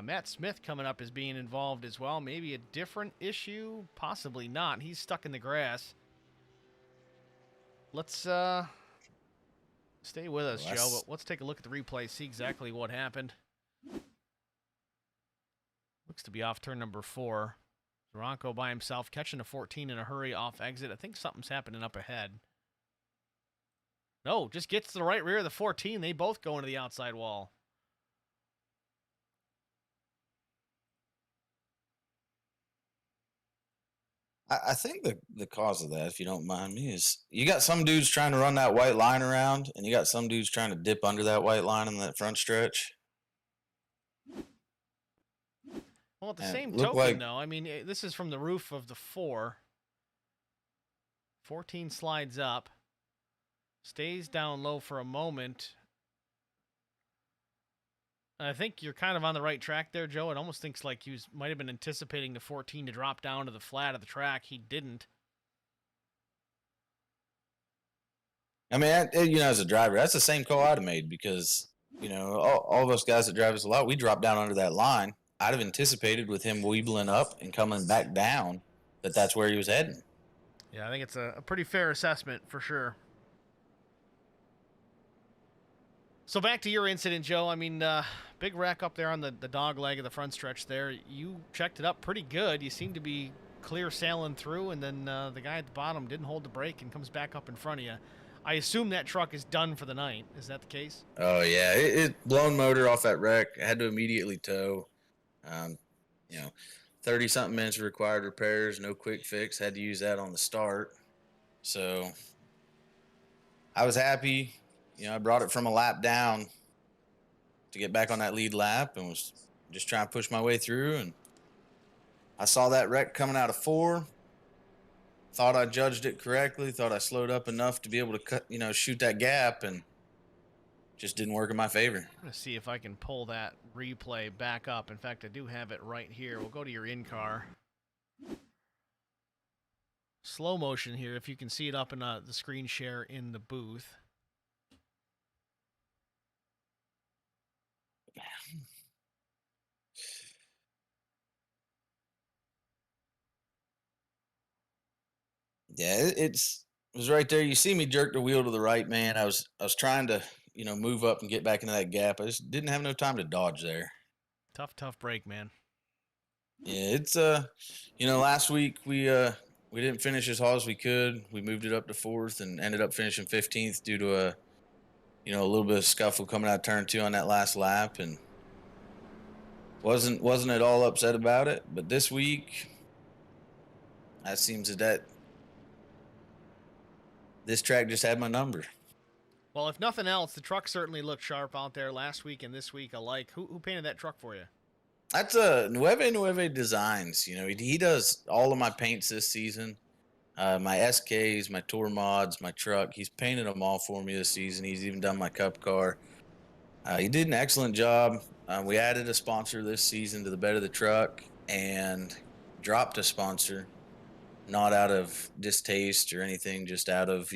Matt Smith coming up as being involved as well. Maybe a different issue? Possibly not. He's stuck in the grass. Let's stay with us, Joe, but let's take a look at the replay, see exactly what happened. Looks to be off turn number 4. Duranco by himself, catching a 14 in a hurry off exit. I think something's happening up ahead. No, just gets to the right rear of the 14. They both go into the outside wall. I think the cause of that, if you don't mind me, is you got some dudes trying to run that white line around, and you got some dudes trying to dip under that white line in that front stretch. Well, at the And same look token, like- though, I mean, this is from the roof of the 4. 14 slides up. Stays down low for a moment. I think you're kind of on the right track there, Joe. It almost thinks like he might have been anticipating the 14 to drop down to the flat of the track. He didn't. I mean, as a driver, that's the same call I'd have made because, all of us guys that drive us a lot, we drop down under that line. I'd have anticipated with him weebling up and coming back down that's where he was heading. Yeah, I think it's a pretty fair assessment for sure. So back to your incident, Joe. I mean, big wreck up there on the dog leg of the front stretch there. You checked it up pretty good. You seemed to be clear sailing through, and then the guy at the bottom didn't hold the brake and comes back up in front of you. I assume that truck is done for the night. Is that the case? Oh, yeah. It blown motor off that wreck. I had to immediately tow. 30-something minutes of required repairs, no quick fix. Had to use that on the start. So I was happy. I brought it from a lap down to get back on that lead lap and was just trying to push my way through. And I saw that wreck coming out of 4. Thought I judged it correctly. Thought I slowed up enough to be able to shoot that gap, and just didn't work in my favor. I'm going to see if I can pull that replay back up. In fact, I do have it right here. We'll go to your in-car. Slow motion here, if you can see it up in the screen share in the booth. Yeah, it was right there. You see me jerk the wheel to the right, man. I was trying to, move up and get back into that gap. I just didn't have no time to dodge there. Tough break, man. Yeah, it's last week we didn't finish as hard as we could. We moved it up to 4th and ended up finishing 15th due to a little bit of scuffle coming out of turn 2 on that last lap, and wasn't at all upset about it. But this week, it seems that this track just had my number. Well, if nothing else, the truck certainly looked sharp out there last week and this week alike. Who painted that truck for you? That's Nueve Designs. He does all of my paints this season. My SKs, my tour mods, my truck. He's painted them all for me this season. He's even done my cup car. He did an excellent job. We added a sponsor this season to the bed of the truck and dropped a sponsor, not out of distaste or anything, just out of,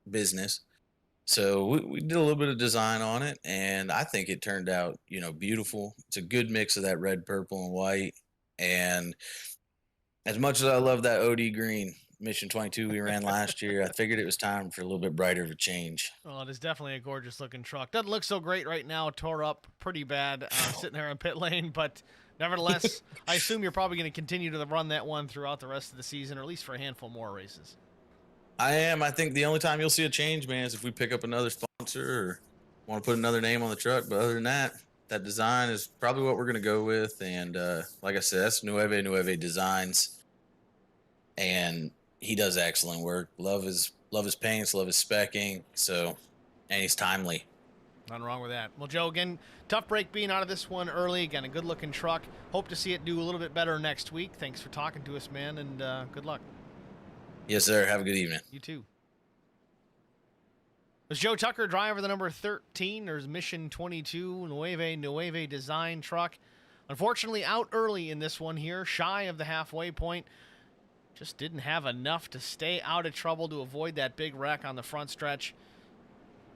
business. So we did a little bit of design on it, and I think it turned out, beautiful. It's a good mix of that red, purple, and white. And as much as I love that OD green Mission 22 we ran last year, I figured it was time for a little bit brighter of a change. Well, it is definitely a gorgeous looking truck. Doesn't look so great right now. Tore up pretty bad sitting there in pit lane, but nevertheless, I assume you're probably going to continue to run that one throughout the rest of the season, or at least for a handful more races. I am. I think the only time you'll see a change, man, is if we pick up another sponsor or want to put another name on the truck. But other than that design is probably what we're going to go with. And like I said, that's Nueve Designs. And he does excellent work. Love his paints, love his specking. So, and he's timely. Nothing wrong with that. Well, Joe, again, tough break being out of this one early. Again, a good-looking truck. Hope to see it do a little bit better next week. Thanks for talking to us, man, and good luck. Yes, sir. Have a good evening. You too. There's Joe Tucker, driver of the number 13. There's Mission 22 Nueve design truck. Unfortunately, out early in this one here, shy of the halfway point. Just didn't have enough to stay out of trouble to avoid that big wreck on the front stretch.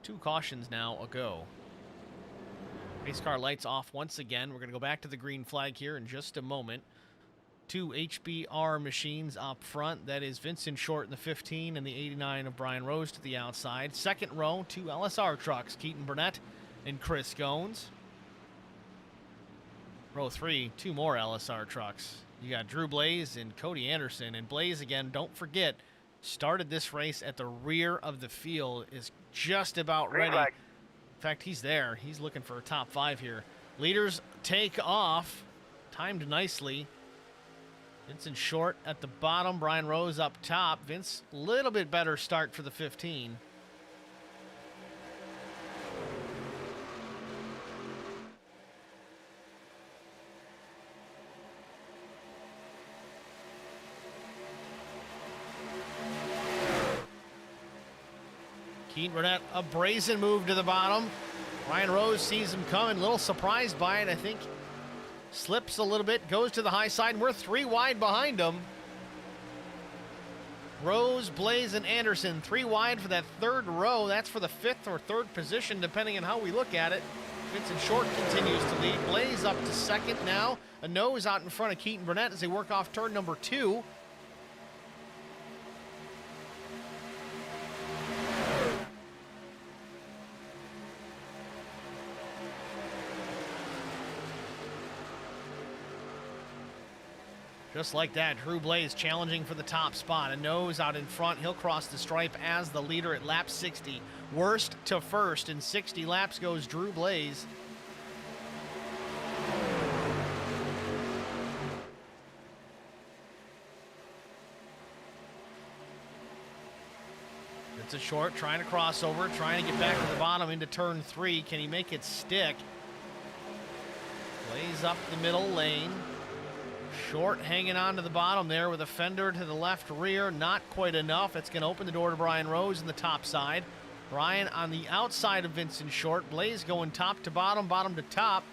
2 cautions now ago. Race car lights off once again. We're going to go back to the green flag here in just a moment. 2 HBR machines up front. That is Vincent Short in the 15 and the 89 of Brian Rose to the outside. Second row, 2 LSR trucks, Keaton Burnett and Chris Goins. Row 3, 2 more LSR trucks. You got Drew Blaze and Cody Anderson. And Blaze, again, don't forget, started this race at the rear of the field, is just about ready. In fact, he's there. He's looking for a top 5 here. Leaders take off. Timed nicely. Vincent Short at the bottom. Brian Rose up top. Vince, a little bit better start for the 15. Keaton Burnett, a brazen move to the bottom. Ryan Rose sees him coming, a little surprised by it, I think. Slips a little bit, goes to the high side, and we're 3 wide behind him. Rose, Blaze, and Anderson, 3 wide for that 3rd row. That's for the 5th or 3rd position, depending on how we look at it. Vincent Short continues to lead. Blaze up to 2nd now. A nose out in front of Keaton Burnett as they work off turn number 2. Just like that, Drew Blaze challenging for the top spot. A nose out in front. He'll cross the stripe as the leader at lap 60. Worst to first in 60 laps goes Drew Blaze. It's a short, trying to cross over, trying to get back to the bottom into turn 3. Can he make it stick? Blaze up the middle lane. Short hanging on to the bottom there with a fender to the left rear. Not quite enough. It's going to open the door to Brian Rose in the top side. Brian on the outside of Vincent Short. Blaze going top to bottom, bottom to top.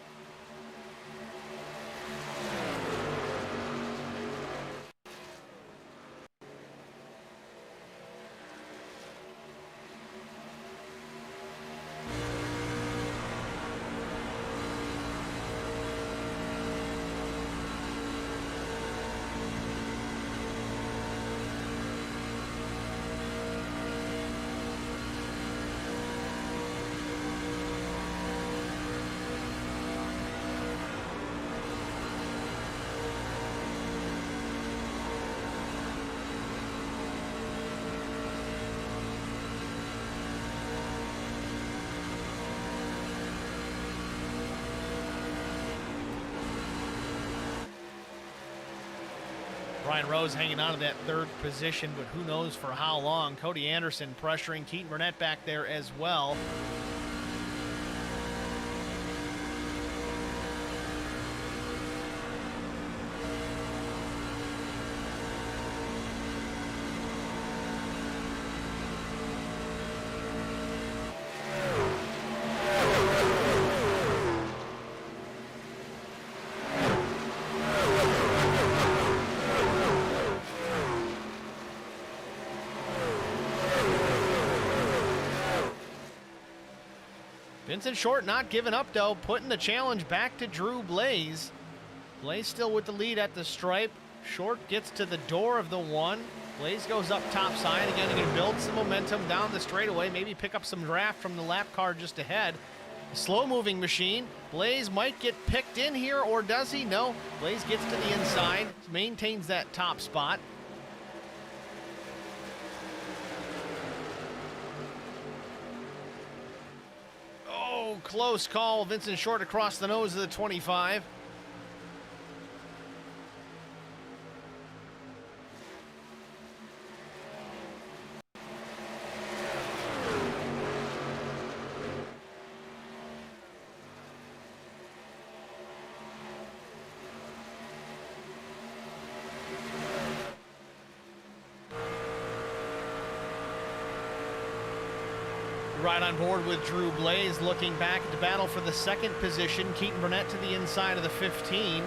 Brian Rose hanging on to that 3rd position, but who knows for how long. Cody Anderson pressuring Keaton Burnett back there as well. Vincent Short not giving up, though, putting the challenge back to Drew Blaze. Blaze still with the lead at the stripe. Short gets to the door of the 1. Blaze goes up top side. Again, they're going to build some momentum down the straightaway, maybe pick up some draft from the lap car just ahead. A slow-moving machine. Blaze might get picked in here, or does he? No. Blaze gets to the inside, maintains that top spot. Close call. Vincent Short across the nose of the 25. Right on board with Drew Blaze, looking back at the battle for the 2nd position. Keaton Burnett to the inside of the 15.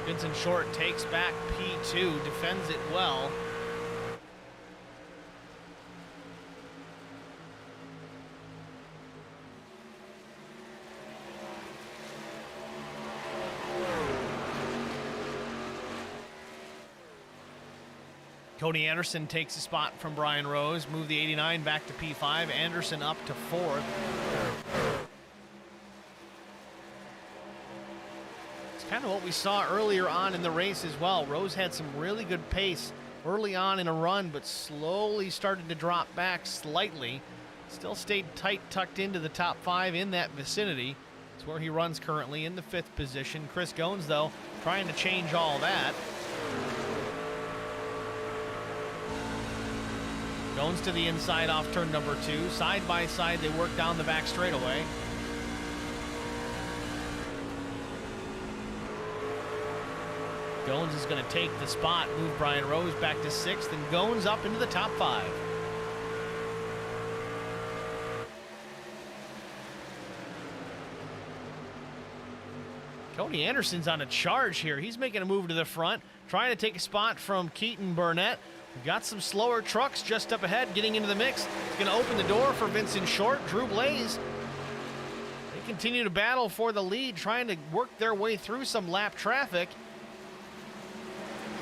Vincent Short takes back P2, defends it well. Cody Anderson takes a spot from Brian Rose, move the 89 back to P5, Anderson up to 4th. Kind of what we saw earlier on in the race as well. Rose had some really good pace early on in a run, but slowly started to drop back slightly. Still stayed tight, tucked into the top 5 in that vicinity. It's where he runs currently in the 5th position. Chris Goins, though, trying to change all that. Goins to the inside off turn number 2. Side by side, they work down the back straightaway. Goins is going to take the spot, move Brian Rose back to 6th, and Goins up into the top 5. Cody Anderson's on a charge here. He's making a move to the front, trying to take a spot from Keaton Burnett. We've got some slower trucks just up ahead getting into the mix. It's going to open the door for Vincent Short, Drew Blaze. They continue to battle for the lead, trying to work their way through some lap traffic.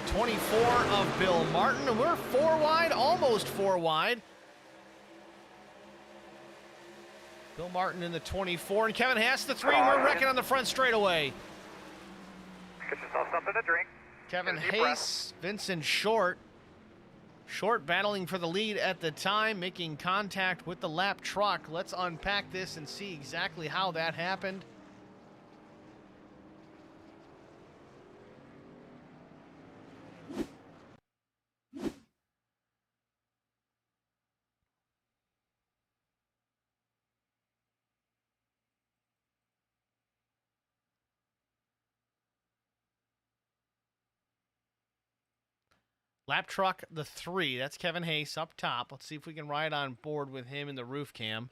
24 of Bill Martin, and we're 4 wide, almost 4 wide. Bill Martin in the 24, and Kevin Haas the 3. We're wrecking on the front straightaway. Get yourself something to drink. Kevin Take a deep breath. Haas, Vincent Short. Short battling for the lead at the time, making contact with the lap truck. Let's unpack this and see exactly how that happened. Lap truck, the 3. That's Kevin Haas up top. Let's see if we can ride on board with him in the roof cam.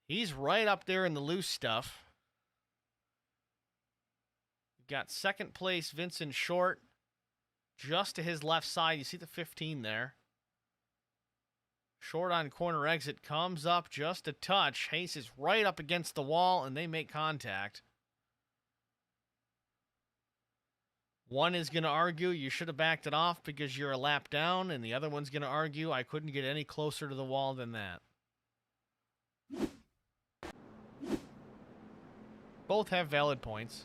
He's right up there in the loose stuff. We've got 2nd place Vincent Short just to his left side. You see the 15 there. Short on corner exit comes up just a touch. Haas is right up against the wall, and they make contact. One is going to argue you should have backed it off because you're a lap down, and the other one's going to argue I couldn't get any closer to the wall than that. Both have valid points.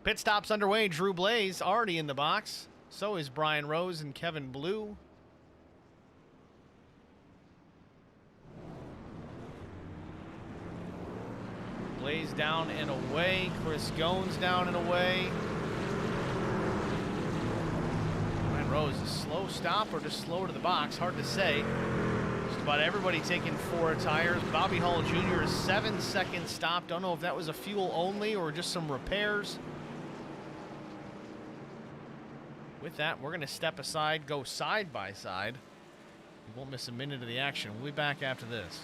Pit stops underway. Drew Blaze already in the box. So is Brian Rose and Kevin Blue. Blaze down and away. Chris Goins down and away. Brian Rose, a slow stop or just slow to the box? Hard to say. Just about everybody taking 4 tires. Bobby Hall Jr. 7-second stop. Don't know if that was a fuel only or just some repairs. With that, we're going to step aside, go side by side. We won't miss a minute of the action. We'll be back after this.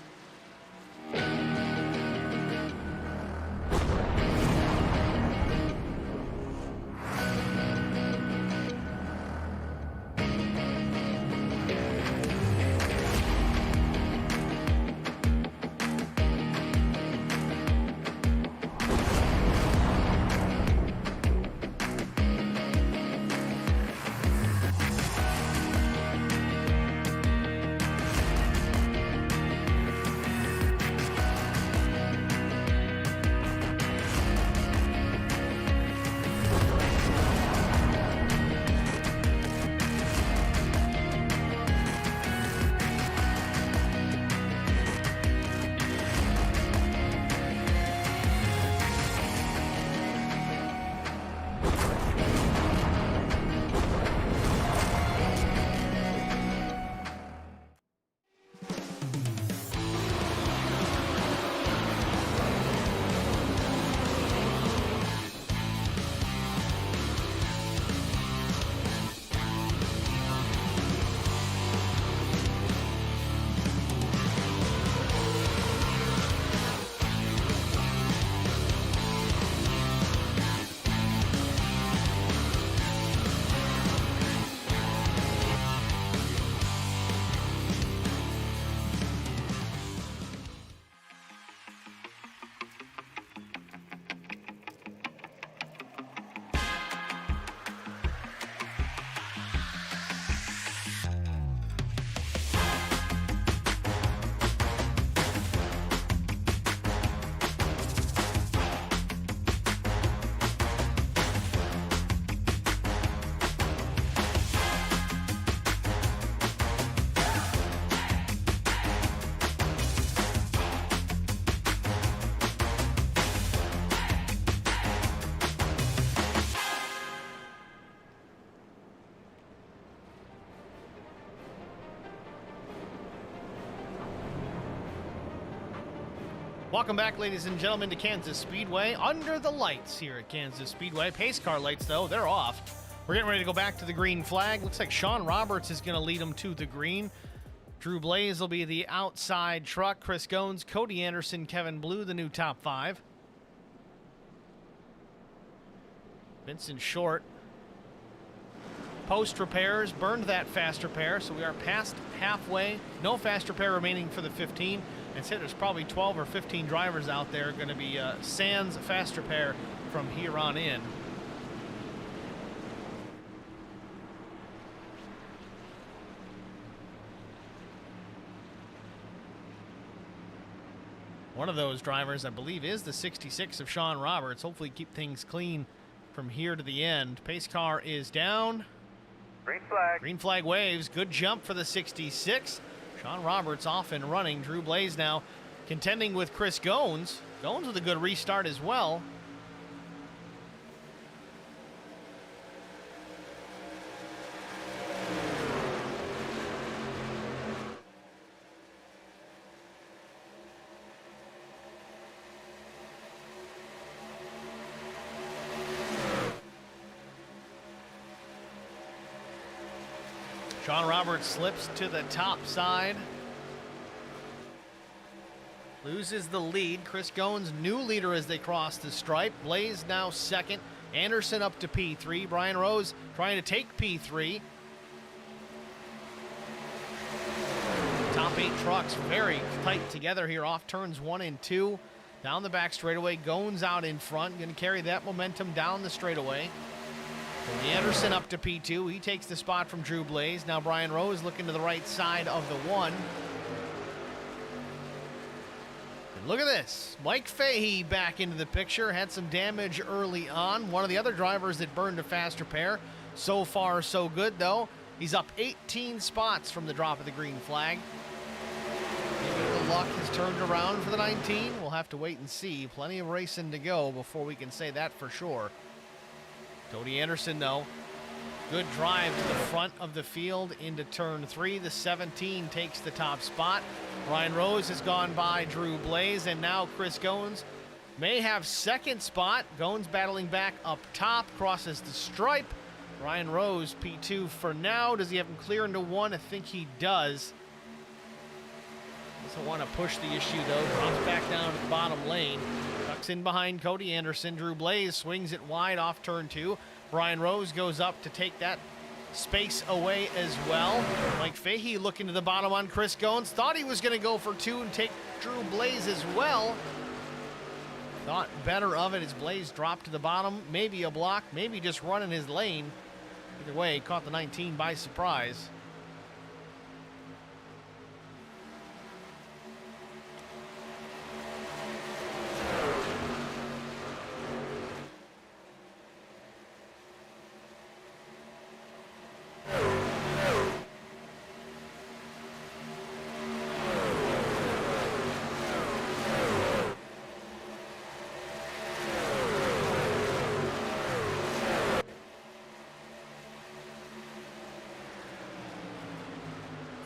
Welcome back, ladies and gentlemen, to Kansas Speedway. Under the lights here at Kansas Speedway. Pace car lights, though, they're off. We're getting ready to go back to the green flag. Looks like Sean Roberts is going to lead them to the green. Drew Blaze will be the outside truck. Chris Goins, Cody Anderson, Kevin Blue, the new top 5. Vincent Short. Post repairs, burned that fast repair, so we are past halfway. No fast repair remaining for the 15. And so there's probably 12 or 15 drivers out there going to be sans fast repair from here on in. One of those drivers, I believe, is the 66 of Sean Roberts. Hopefully keep things clean from here to the end. Pace car is down. Green flag. Green flag waves. Good jump for the 66. Sean Roberts off and running. Drew Blaze now contending with Chris Goins. Goins with a good restart as well. Sean Roberts slips to the top side. Loses the lead. Chris Goins, new leader as they cross the stripe. Blaze now second. Anderson up to P3. Brian Rose trying to take P3. Top 8 trucks very tight together here off turns 1 and 2. Down the back straightaway. Goins out in front. Going to carry that momentum down the straightaway. Anderson up to P2. He takes the spot from Drew Blaze. Now Brian Rose looking to the right side of the 1. And look at this. Mike Fahey back into the picture. Had some damage early on. One of the other drivers that burned a fast repair. So far, so good, though. He's up 18 spots from the drop of the green flag. Maybe the luck has turned around for the 19. We'll have to wait and see. Plenty of racing to go before we can say that for sure. Cody Anderson, though, good drive to the front of the field into turn 3. The 17 takes the top spot. Brian Rose has gone by Drew Blaze, and now Chris Goins may have second spot. Goins battling back up top, crosses the stripe. Brian Rose, P2 for now. Does he have him clear into 1? I think he does. Doesn't want to push the issue, though. Drops back down to the bottom lane. Tucks in behind Cody Anderson. Drew Blaze swings it wide off turn 2. Brian Rose goes up to take that space away as well. Mike Fahey looking to the bottom on Chris Goins. Thought he was going to go for 2 and take Drew Blaze as well. Thought better of it as Blaze dropped to the bottom. Maybe a block, maybe just running his lane. Either way, caught the 19 by surprise.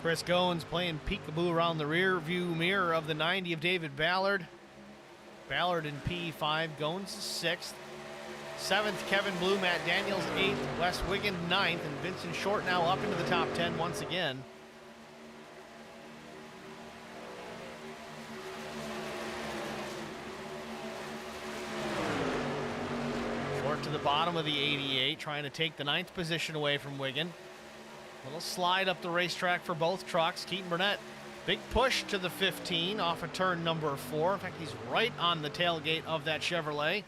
Chris Goins playing peekaboo around the rear view mirror of the 90 of David Ballard. Ballard in P5, Goins 6th. 7th, Kevin Blue, Matt Daniels 8th, Wes Wiggin 9th, and Vincent Short now up into the top 10 once again. Short to the bottom of the 88, trying to take the 9th position away from Wiggin. Little slide up the racetrack for both trucks. Keaton Burnett, big push to the 15 off of turn number 4. In fact, he's right on the tailgate of that Chevrolet.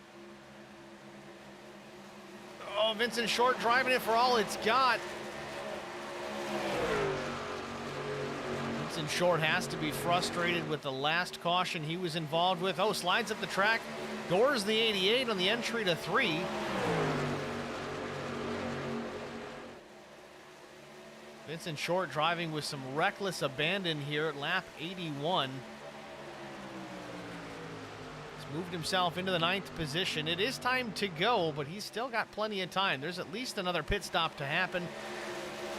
Oh, Vincent Short driving it for all it's got. Vincent Short has to be frustrated with the last caution he was involved with. Oh, slides up the track, doors the 88 on the entry to 3. Vincent Short driving with some reckless abandon here at lap 81. He's moved himself into the 9th position. It is time to go, but he's still got plenty of time. There's at least another pit stop to happen.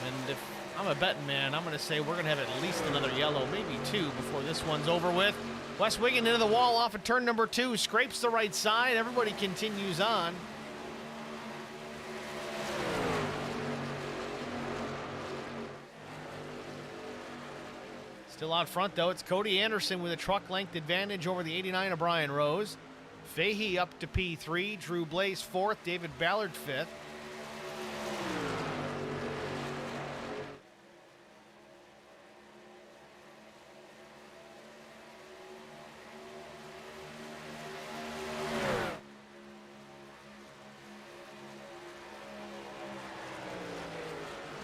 And if I'm a betting man, I'm going to say we're going to have at least another yellow, maybe 2 before this one's over with. Wes Wiggin into the wall off of turn number 2, scrapes the right side. Everybody continues on. Still out front, though, it's Cody Anderson with a truck length advantage over the 89 of Brian Rose. Fahey up to P3, Drew Blaze 4th, David Ballard 5th.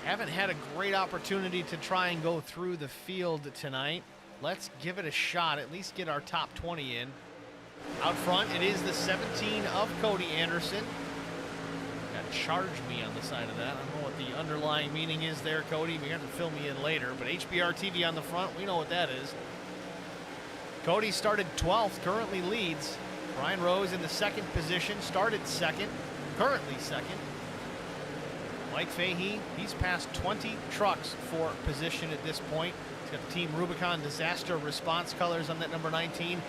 Haven't had a great opportunity to try and go through the field tonight. Let's give it a shot, at least get our top 20 in. Out front, it is the 17 of Cody Anderson. Got charged me on the side of that. I don't know what the underlying meaning is there, Cody. You have to fill me in later. But HBR TV on the front, we know what that is. Cody started 12th, currently leads. Brian Rose in the 2nd position, started 2nd, currently 2nd. Mike Fahey, he's passed 20 trucks for position at this point. He's got the Team Rubicon disaster response colors on that number 19.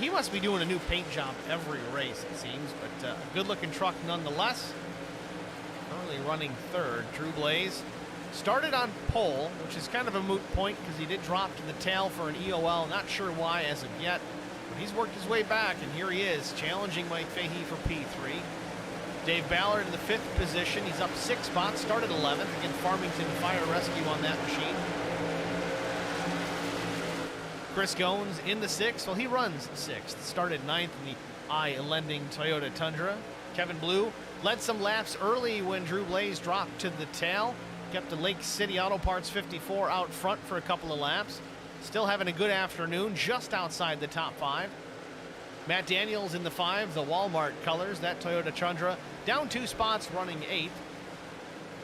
He must be doing a new paint job every race, it seems, but a good-looking truck nonetheless. Currently running 3rd. Drew Blaze started on pole, which is kind of a moot point because he did drop to the tail for an EOL. Not sure why as of yet, but he's worked his way back, and here he is, challenging Mike Fahey for P3. Dave Ballard in the 5th position. He's up 6 spots, started 11th. Again, Farmington Fire Rescue on that machine. Chris Goins in the 6th. Well, he runs 6th. Started 9th in the I-lending Toyota Tundra. Kevin Blue led some laps early when Drew Blaze dropped to the tail. Kept the Lake City Auto Parts 54 out front for a couple of laps. Still having a good afternoon, just outside the top 5. Matt Daniels in the 5, the Walmart colors, that Toyota Tundra. Down 2 spots, running 8th.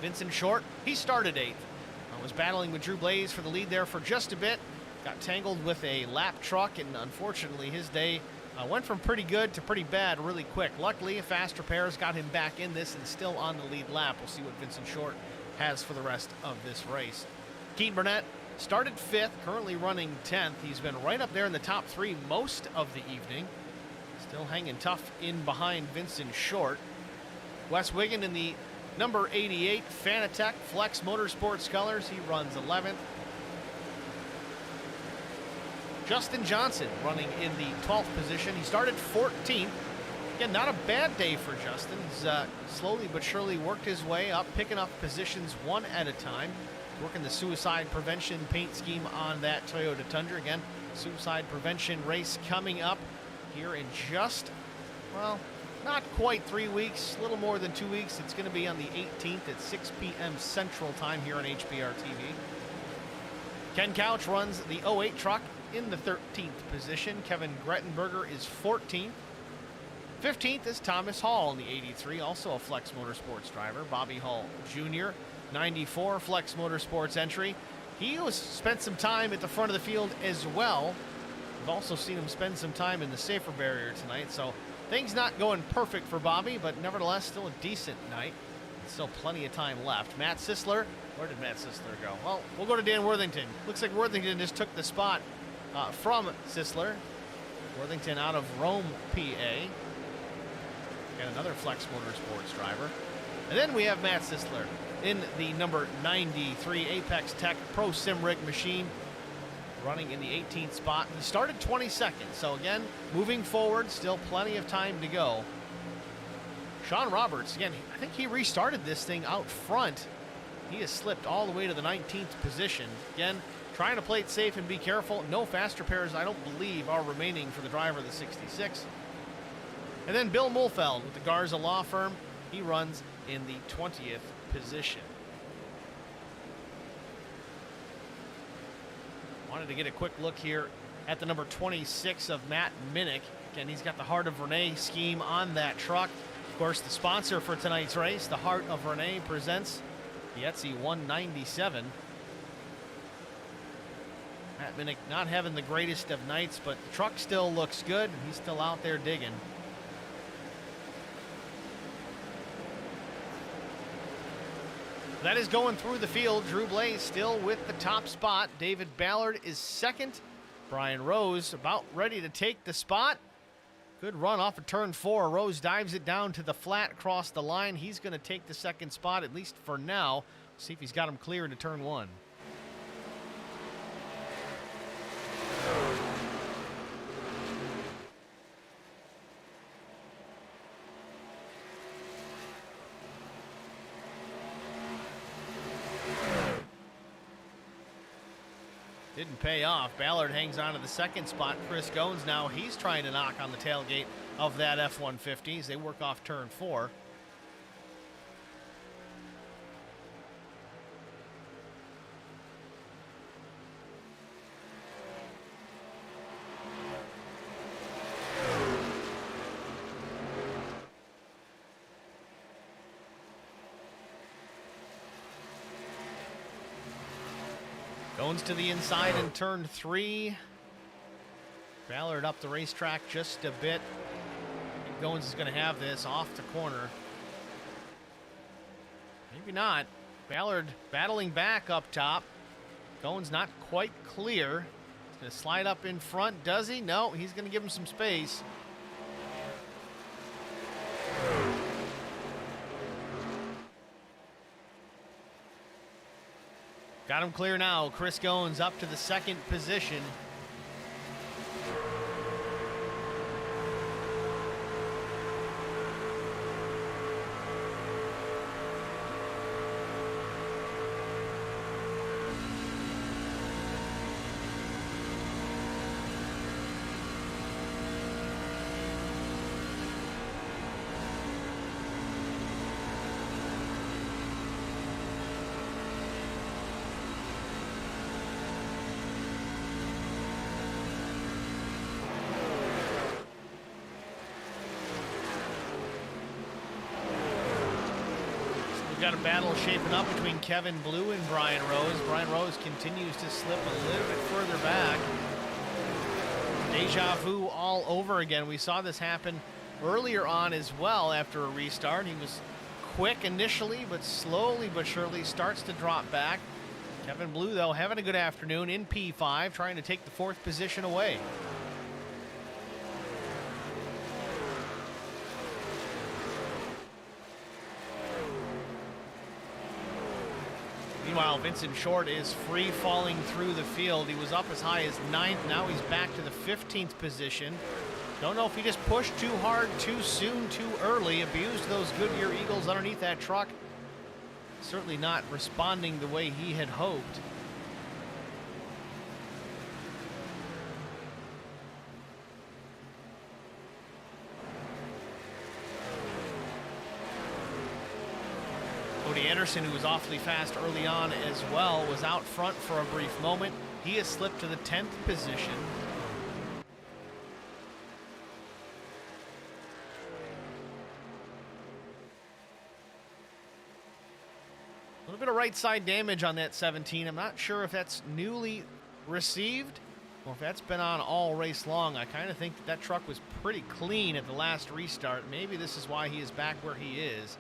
Vincent Short, he started 8th. Was battling with Drew Blaze for the lead there for just a bit. Got tangled with a lap truck, and unfortunately his day went from pretty good to pretty bad really quick. Luckily, fast repairs got him back in this and still on the lead lap. We'll see what Vincent Short has for the rest of this race. Keaton Burnett started 5th, currently running 10th. He's been right up there in the top 3 most of the evening. Still hanging tough in behind Vincent Short. Wes Wiggin in the number 88 Fanatec Flex Motorsports colors. He runs 11th. Justin Johnson running in the 12th position. He started 14th. Again, not a bad day for Justin. He's slowly but surely worked his way up, picking up positions one at a time. Working the suicide prevention paint scheme on that Toyota Tundra. Again, suicide prevention race coming up here in just, well, not quite 3 weeks, a little more than 2 weeks. It's going to be on the 18th at 6 p.m. Central Time here on HBR TV. Ken Couch runs the 08 truck in the 13th position. Kevin Grettenberger is 14th. 15th is Thomas Hall in the 83, also a Flex Motorsports driver. Bobby Hall Jr., 94 Flex Motorsports entry. He spent some time at the front of the field as well. We've also seen him spend some time in the safer barrier tonight, so things not going perfect for Bobby, but nevertheless still a decent night. Still plenty of time left. Matt Sisler, where did Matt Sisler go? Well, we'll go to Dan Worthington. Looks like Worthington just took the spot from Sisler. Worthington out of Rome, PA. And another Flex Motorsports driver. And then we have Matt Sisler in the number 93 Apex Tech Pro Sim Rig machine, running in the 18th spot. He started 22nd, so again, moving forward, still plenty of time to go. Sean Roberts, again, I think he restarted this thing out front. He has slipped all the way to the 19th position. Again, trying to play it safe and be careful. No fast repairs, I don't believe, are remaining for the driver of the 66. And then Bill Mulfeld with the Garza Law Firm. He runs in the 20th position. Wanted to get a quick look here at the number 26 of Matt Minnick. Again, he's got the Heart of Renee scheme on that truck. Of course, the sponsor for tonight's race, the Heart of Renee, presents the Etsy 197. Matt Minnick not having the greatest of nights, but the truck still looks good, and he's still out there digging. That is going through the field. Drew Blaze still with the top spot. David Ballard is second. Brian Rose about ready to take the spot. Good run off of turn 4. Rose dives it down to the flat across the line. He's going to take the second spot, at least for now. See if he's got him clear into turn 1. Didn't pay off. Ballard hangs on to the second spot. Chris Goins now, he's trying to knock on the tailgate of that F-150 as they work off turn 4. Goins to the inside in turn 3. Ballard up the racetrack just a bit. I think Goins is going to have this off the corner. Maybe not. Ballard battling back up top. Goins not quite clear. He's going to slide up in front. Does he? No, he's going to give him some space. Got him clear now. Chris Goins up to the second position. Got a battle shaping up between Kevin Blue and Brian Rose. Brian Rose continues to slip a little bit further back. Deja vu all over again. We saw this happen earlier on as well after a restart. He was quick initially, but slowly but surely starts to drop back. Kevin Blue, though, having a good afternoon in P5, trying to take the 4th position away. Meanwhile, Vincent Short is free falling through the field. He was up as high as 9th. Now he's back to the 15th position. Don't know if he just pushed too hard, too soon, too early. Abused those Goodyear Eagles underneath that truck. Certainly not responding the way he had hoped. Cody Anderson, who was awfully fast early on as well, was out front for a brief moment. He has slipped to the 10th position. A little bit of right side damage on that 17. I'm not sure if that's newly received or if that's been on all race long. I kind of think that truck was pretty clean at the last restart. Maybe this is why he is back where he is.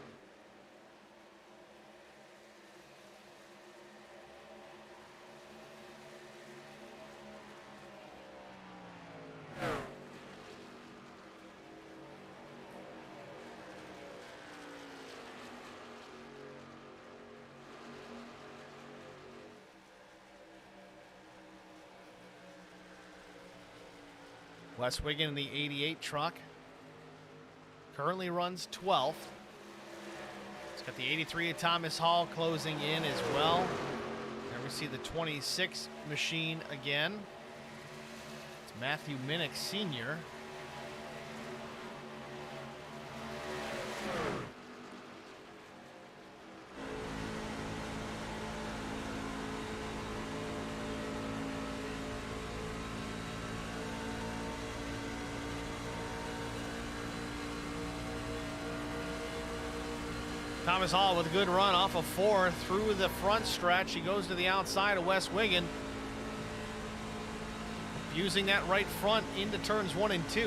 Wes Wiggin in the 88 truck currently runs 12th. It's got the 83 of Thomas Hall closing in as well. There we see the 26 machine again. It's Matthew Minnick Sr. Thomas Hall with a good run off of 4 through the front stretch. He goes to the outside of Wes Wiggin. Using that right front into turns 1 and 2. I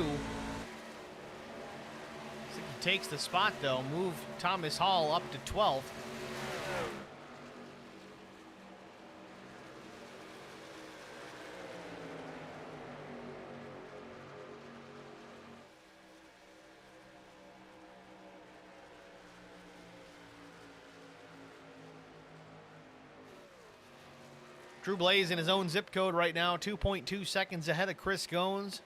think he takes the spot though. Move Thomas Hall up to 12th. Drew Blaze in his own zip code right now, 2.2 seconds ahead of Chris Goins.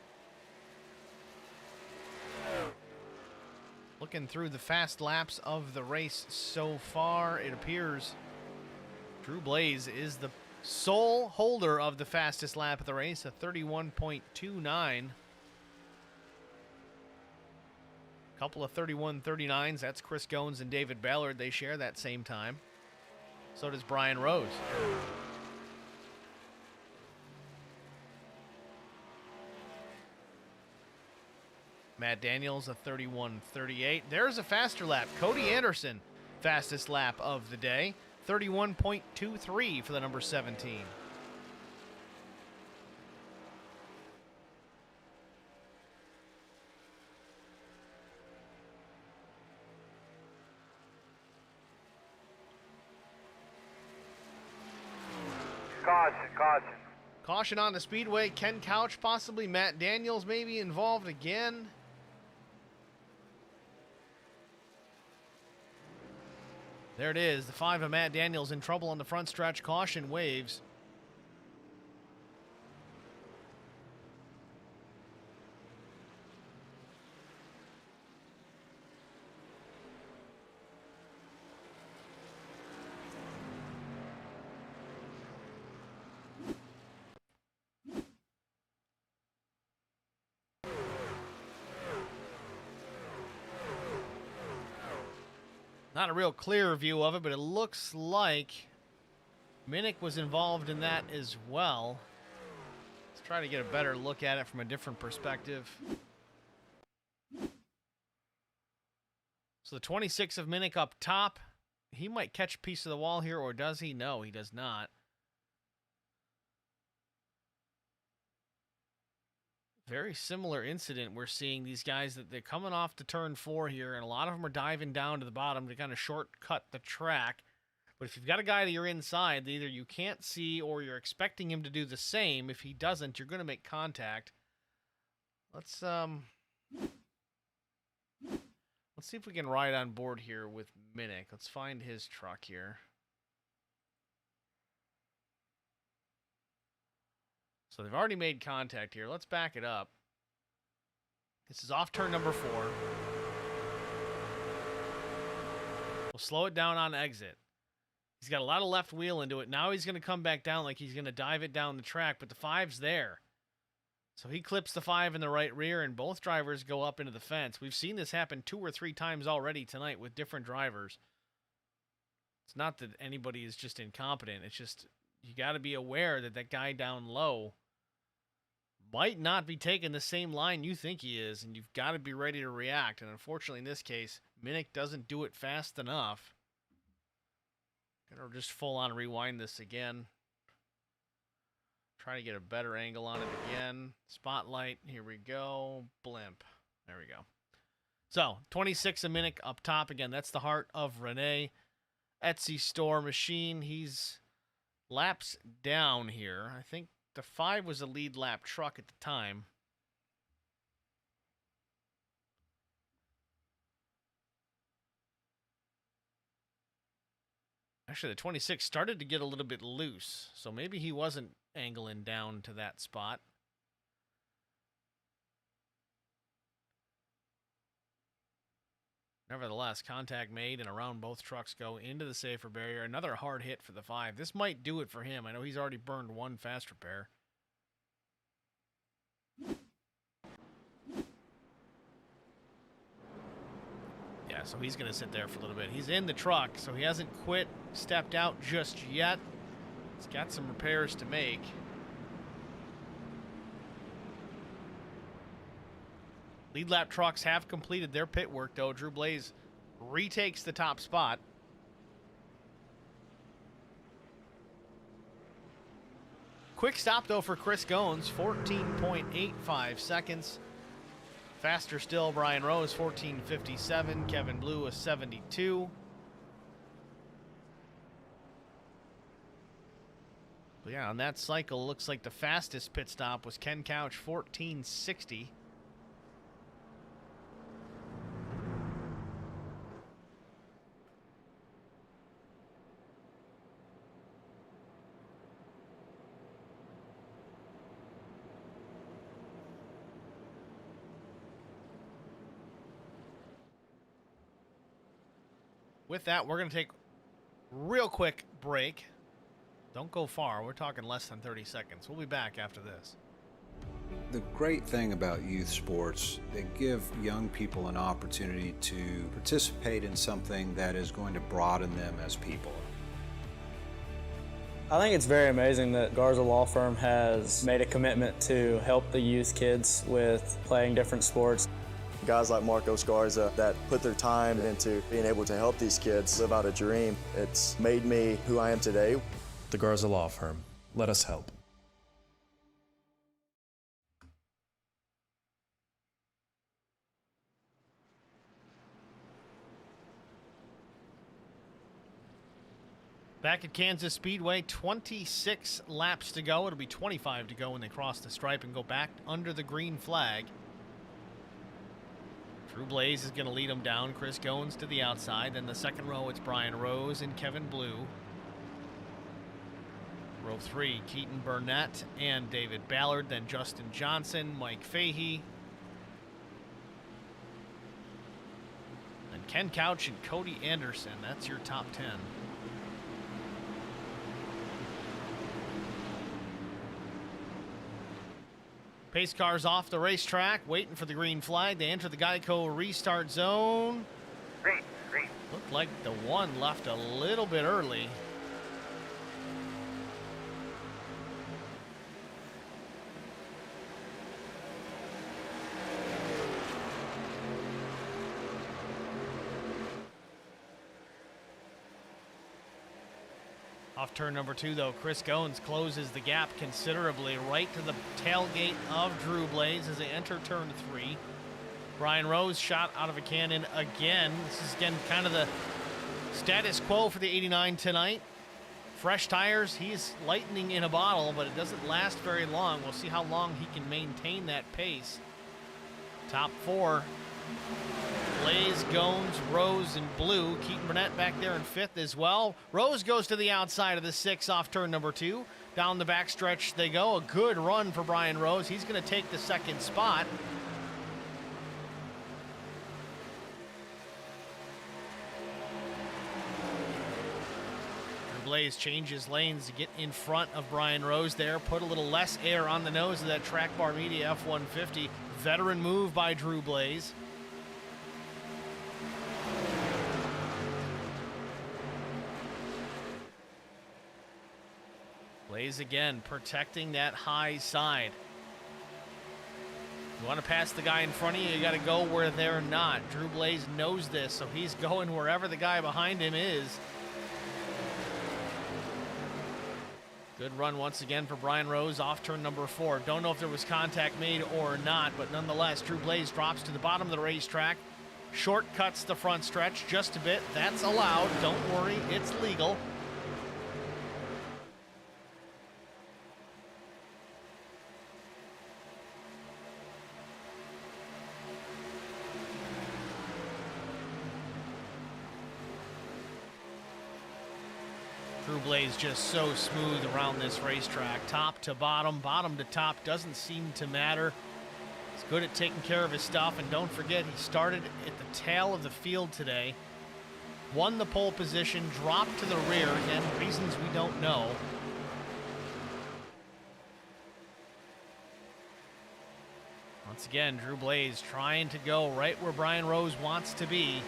Looking through the fast laps of the race so far, it appears Drew Blaze is the sole holder of the fastest lap of the race, a 31.29. Couple of 31.39s. That's Chris Goins and David Ballard. They share that same time. So does Brian Rose. Matt Daniels, a 31.38. There's a faster lap. Cody Anderson, fastest lap of the day. 31.23 for the number 17. Caution. Caution on the Speedway. Ken Couch, possibly Matt Daniels maybe involved again. There it is. The 5 of Matt Daniels in trouble on the front stretch. Caution waves. Not a real clear view of it, but it looks like Minnick was involved in that as well. Let's try to get a better look at it from a different perspective. So the 26 of Minnick up top. He might catch a piece of the wall here, or does he? No, he does not. Very similar incident. We're seeing these guys that they're coming off to turn 4 here, and a lot of them are diving down to the bottom to kind of shortcut the track. But if you've got a guy that you're inside, either you can't see or you're expecting him to do the same. If he doesn't, you're going to make contact. Let's see if we can ride on board here with Minnick. Let's find his truck here. So they've already made contact here. Let's back it up. This is off turn number 4. We'll slow it down on exit. He's got a lot of left wheel into it. Now he's going to come back down like he's going to dive it down the track, but the 5's there. So he clips the 5 in the right rear, and both drivers go up into the fence. We've seen this happen 2 or 3 times already tonight with different drivers. It's not that anybody is just incompetent. It's just you got to be aware that that guy down low might not be taking the same line you think he is, and you've got to be ready to react. And unfortunately, in this case, Minnick doesn't do it fast enough. Gonna just full-on rewind this again. Try to get a better angle on it again. Spotlight, here we go. Blimp. There we go. So, 26 a Minnick up top. Again, that's the heart of Renee. Etsy store machine. He's laps down here. I think the 5 was a lead lap truck at the time. Actually, the 26 started to get a little bit loose, so maybe he wasn't angling down to that spot. Nevertheless, contact made and around both trucks go into the safer barrier. Another hard hit for the 5. This might do it for him. I know he's already burned 1 fast repair. Yeah, so he's going to sit there for a little bit. He's in the truck, so he hasn't quit, stepped out just yet. He's got some repairs to make. Lead lap trucks have completed their pit work, though. Drew Blaze retakes the top spot. Quick stop, though, for Chris Goins, 14.85 seconds. Faster still, Brian Rose, 14.57. Kevin Blue, a 72. But yeah, on that cycle, looks like the fastest pit stop was Ken Couch, 14.60. with that, we're going to take a real quick break. Don't go far. We're talking less than 30 seconds. We'll be back after this. The great thing about youth sports, they give young people an opportunity to participate in something that is going to broaden them as people. I think it's very amazing that Garza Law Firm has made a commitment to help the youth kids with playing different sports. Guys like Marcos Garza that put their time into being able to help these kids live out a dream. It's made me who I am today. The Garza Law Firm. Let us help. Back at Kansas Speedway, 26 laps to go. It'll be 25 to go when they cross the stripe and go back under the green flag. Drew Blaze is going to lead them down. Chris Goins to the outside. Then the second row, it's Brian Rose and Kevin Blue. Row 3, Keaton Burnett and David Ballard. Then Justin Johnson, Mike Fahey. And Ken Couch and Cody Anderson. That's your top 10. Pace cars off the racetrack, waiting for the green flag. They enter the Geico restart zone. Green. Looked like the one left a little bit early. Off turn number 2, though, Chris Goins closes the gap considerably right to the tailgate of Drew Blaze as they enter turn 3. Brian Rose shot out of a cannon again. This is, again, kind of the status quo for the 89 tonight. Fresh tires, he's lightning in a bottle, but it doesn't last very long. We'll see how long he can maintain that pace. Top 4. Blaze, Goins, Rose, and Blue. Keaton Burnett back there in 5th as well. Rose goes to the outside of the 6 off turn number 2. Down the backstretch they go. A good run for Brian Rose. He's going to take the 2nd spot. Blaze changes lanes to get in front of Brian Rose there. Put a little less air on the nose of that Track Bar Media F-150. Veteran move by Drew Blaze. Blaze again protecting that high side. You want to pass the guy in front of you, you got to go where they're not. Drew Blaze knows this, so he's going wherever the guy behind him is. Good run once again for Brian Rose off turn number 4. Don't know if there was contact made or not, but nonetheless, Drew Blaze drops to the bottom of the racetrack. Shortcuts the front stretch just a bit. That's allowed. Don't worry, it's legal. Drew Blaze just so smooth around this racetrack. Top to bottom, bottom to top, doesn't seem to matter. He's good at taking care of his stuff, and don't forget, he started at the tail of the field today. Won the pole position, dropped to the rear. Again, reasons we don't know. Once again, Drew Blaze trying to go right where Brian Rose wants to be.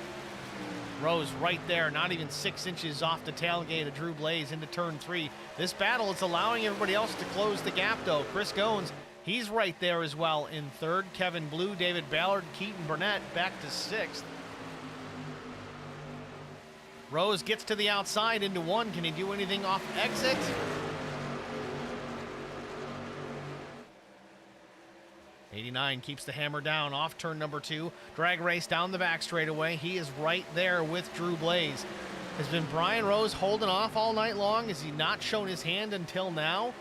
Rose right there, not even 6 inches off the tailgate of Drew Blaze into turn 3. This battle is allowing everybody else to close the gap, though. Chris Goins, he's right there as well in 3rd. Kevin Blue, David Ballard, Keaton Burnett back to 6th. Rose gets to the outside into 1. Can he do anything off exit? '89 keeps the hammer down off turn number 2. Drag race down the back straightaway. He is right there with Drew Blaze. Has been Brian Rose holding off all night long? Has he not shown his hand until now?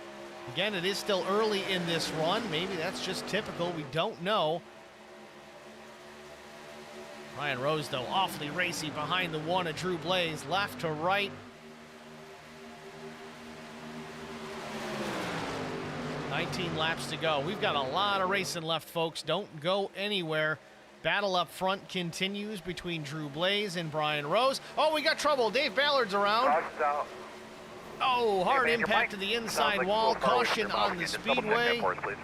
Again, it is still early in this run. Maybe that's just typical. We don't know. Brian Rose, though, awfully racy behind the 1 of Drew Blaze. Left to right. 19 laps to go. We've got a lot of racing left, folks. Don't go anywhere. Battle up front continues between Drew Blaze and Brian Rose. Oh, we got trouble. Dave Ballard's around. Caution's out. Oh, hard Hey, man, your impact mic to the sounds inside like it's a wall. little far away from Caution your mouth. on Can the you just double check that Speedway. for us, please?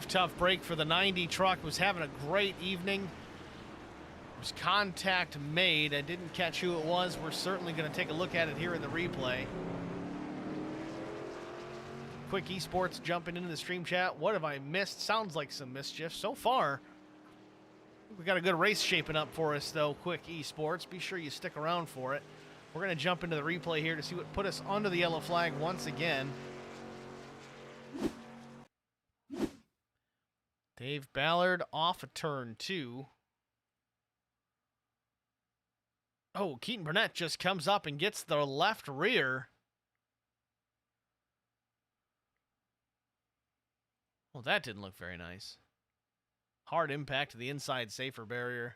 Tough break for the 90 truck. Was having a great evening. There was contact made. I didn't catch who it was. We're certainly going to take a look at it here in the replay. Quick Esports jumping into the stream chat. What have I missed? Sounds like some mischief so far. We got a good race shaping up for us, though. Quick Esports. Be sure you stick around for it. We're going to jump into the replay here to see what put us under the yellow flag once again. Dave Ballard off of turn 2. Oh, Keaton Burnett just comes up and gets the left rear. Well, that didn't look very nice. Hard impact to the inside safer barrier.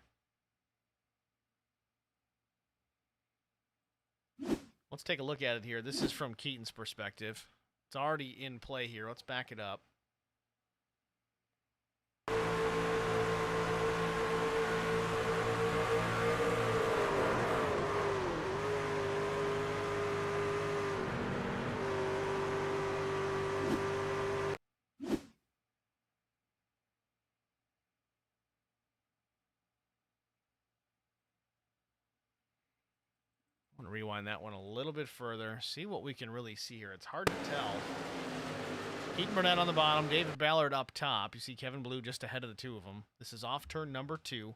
Let's take a look at it here. This is from Keaton's perspective. It's already in play here. Let's back it up. I'm going to rewind that one a little bit further, see what we can really see here. It's hard to tell. Keaton Burnett on the bottom, David Ballard up top. You see Kevin Blue just ahead of the two of them. This is off turn number 2.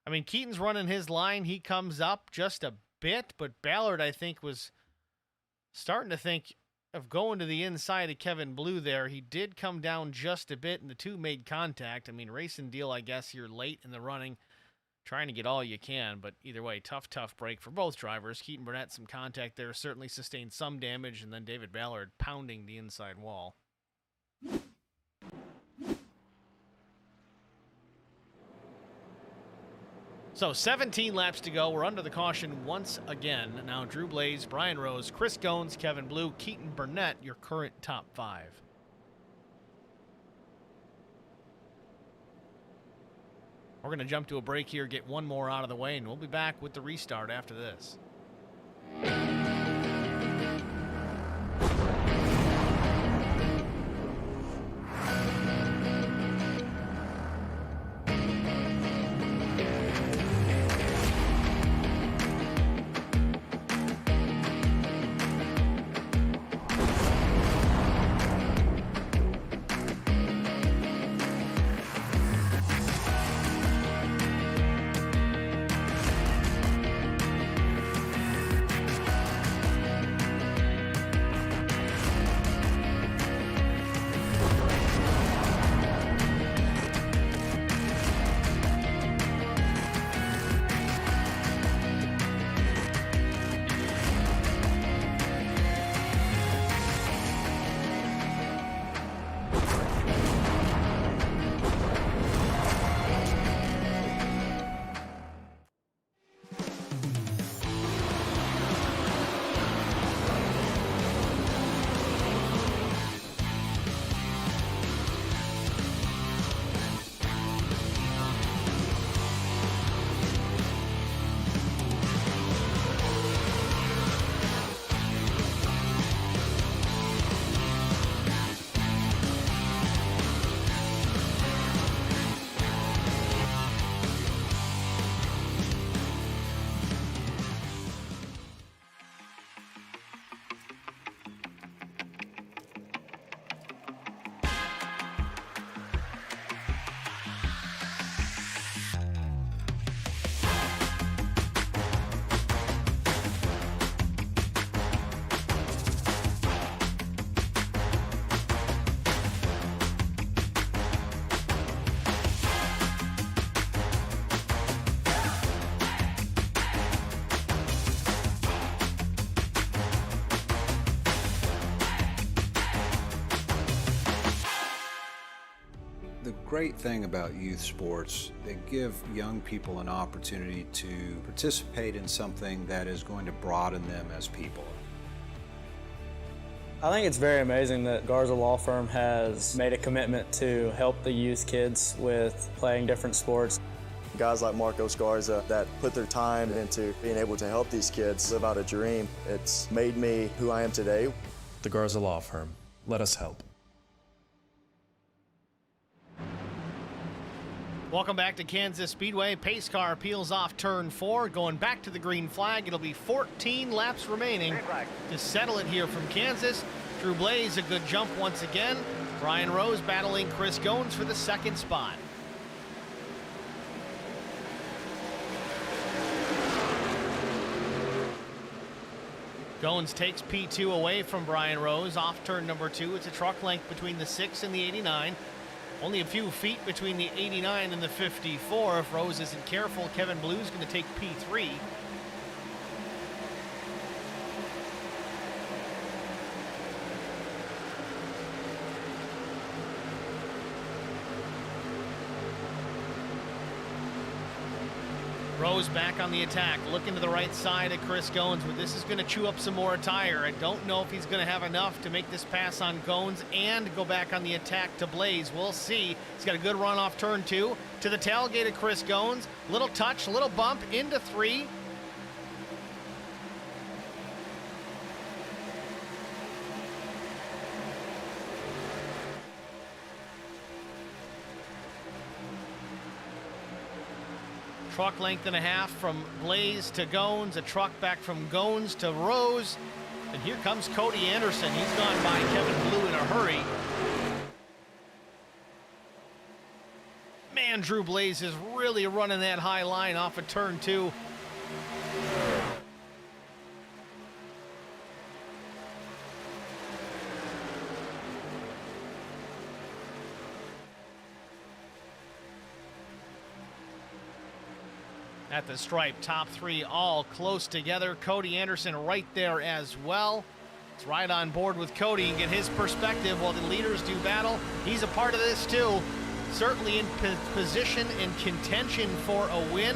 I mean, Keaton's running his line. He comes up just a bit, but Ballard, I think, was starting to think of going to the inside of Kevin Blue there. He did come down just a bit, and the two made contact. I mean, race and deal, I guess, you're late in the running, trying to get all you can, but either way, tough break for both drivers. Keaton Burnett, some contact there, certainly sustained some damage, and then David Ballard pounding the inside wall. So 17 laps to go. We're under the caution once again. Now Drew Blaze, Brian Rose, Chris Goins, Kevin Blue, Keaton Burnett, your current top 5. We're going to jump to a break here, get one more out of the way, and we'll be back with the restart after this. great thing about youth sports, they give young people an opportunity to participate in something that is going to broaden them as people. I think it's very amazing that Garza Law Firm has made a commitment to help the youth kids with playing different sports. Guys like Marcos Garza that put their time into being able to help these kids live out a dream. It's made me who I am today. The Garza Law Firm. Let us help. Welcome back to Kansas Speedway. Pace car peels off turn 4, going back to the green flag. It'll be 14 laps remaining to settle it here from Kansas. Drew Blaze, a good jump once again. Brian Rose battling Chris Goins for the second spot. Goins takes P2 away from Brian Rose off turn number 2. It's a truck length between the 6 and the 89. Only a few feet between the 89 and the 54. If Rose isn't careful, Kevin Blue's going to take P3. Rose back on the attack, looking to the right side of Chris Goins, but this is going to chew up some more tire. I don't know if he's going to have enough to make this pass on Goins and go back on the attack to Blaze. We'll see. He's got a good run off turn 2 to the tailgate of Chris Goins. Little touch, little bump into 3. Truck length and a half from Blaze to Goins, a truck back from Goins to Rose. And here comes Cody Anderson. He's gone by Kevin Blue in a hurry. Man, Drew Blaze is really running that high line off of turn 2. At the stripe, top 3 all close together. Cody Anderson right there as well. Let's ride on board with Cody and get his perspective while the leaders do battle. He's a part of this too. Certainly in position and contention for a win.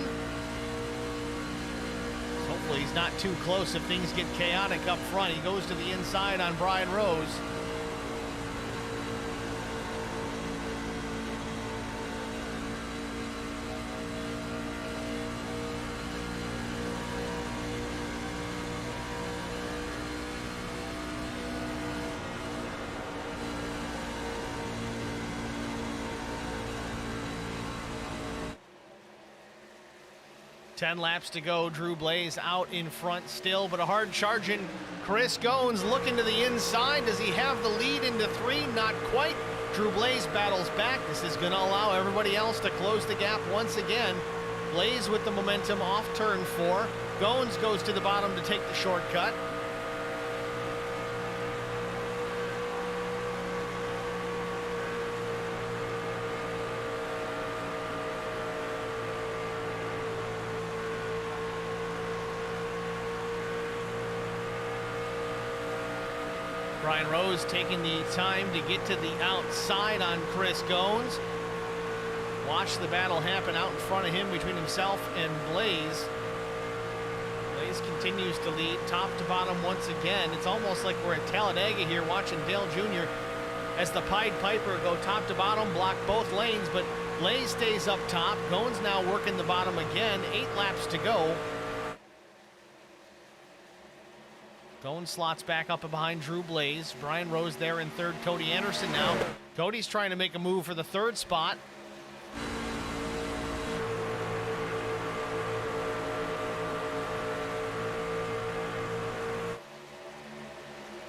Hopefully he's not too close if things get chaotic up front. He goes to the inside on Brian Rose. Ten laps to go. Drew Blaze out in front still, but a hard charging Chris Goins looking to the inside. Does he have the lead into 3? Not quite. Drew Blaze battles back. This is going to allow everybody else to close the gap once again. Blaze with the momentum off turn 4. Goins goes to the bottom to take the shortcut. Brian Rose taking the time to get to the outside on Chris Goins. Watch the battle happen out in front of him between himself and Blaze. Blaze continues to lead top to bottom once again. It's almost like we're at Talladega here watching Dale Jr. as the Pied Piper go top to bottom, block both lanes, but Blaze stays up top. Goins now working the bottom again. 8 laps to go. Goins slots back up behind Drew Blaze. Brian Rose there in third. Cody Anderson now. Cody's trying to make a move for the 3rd spot.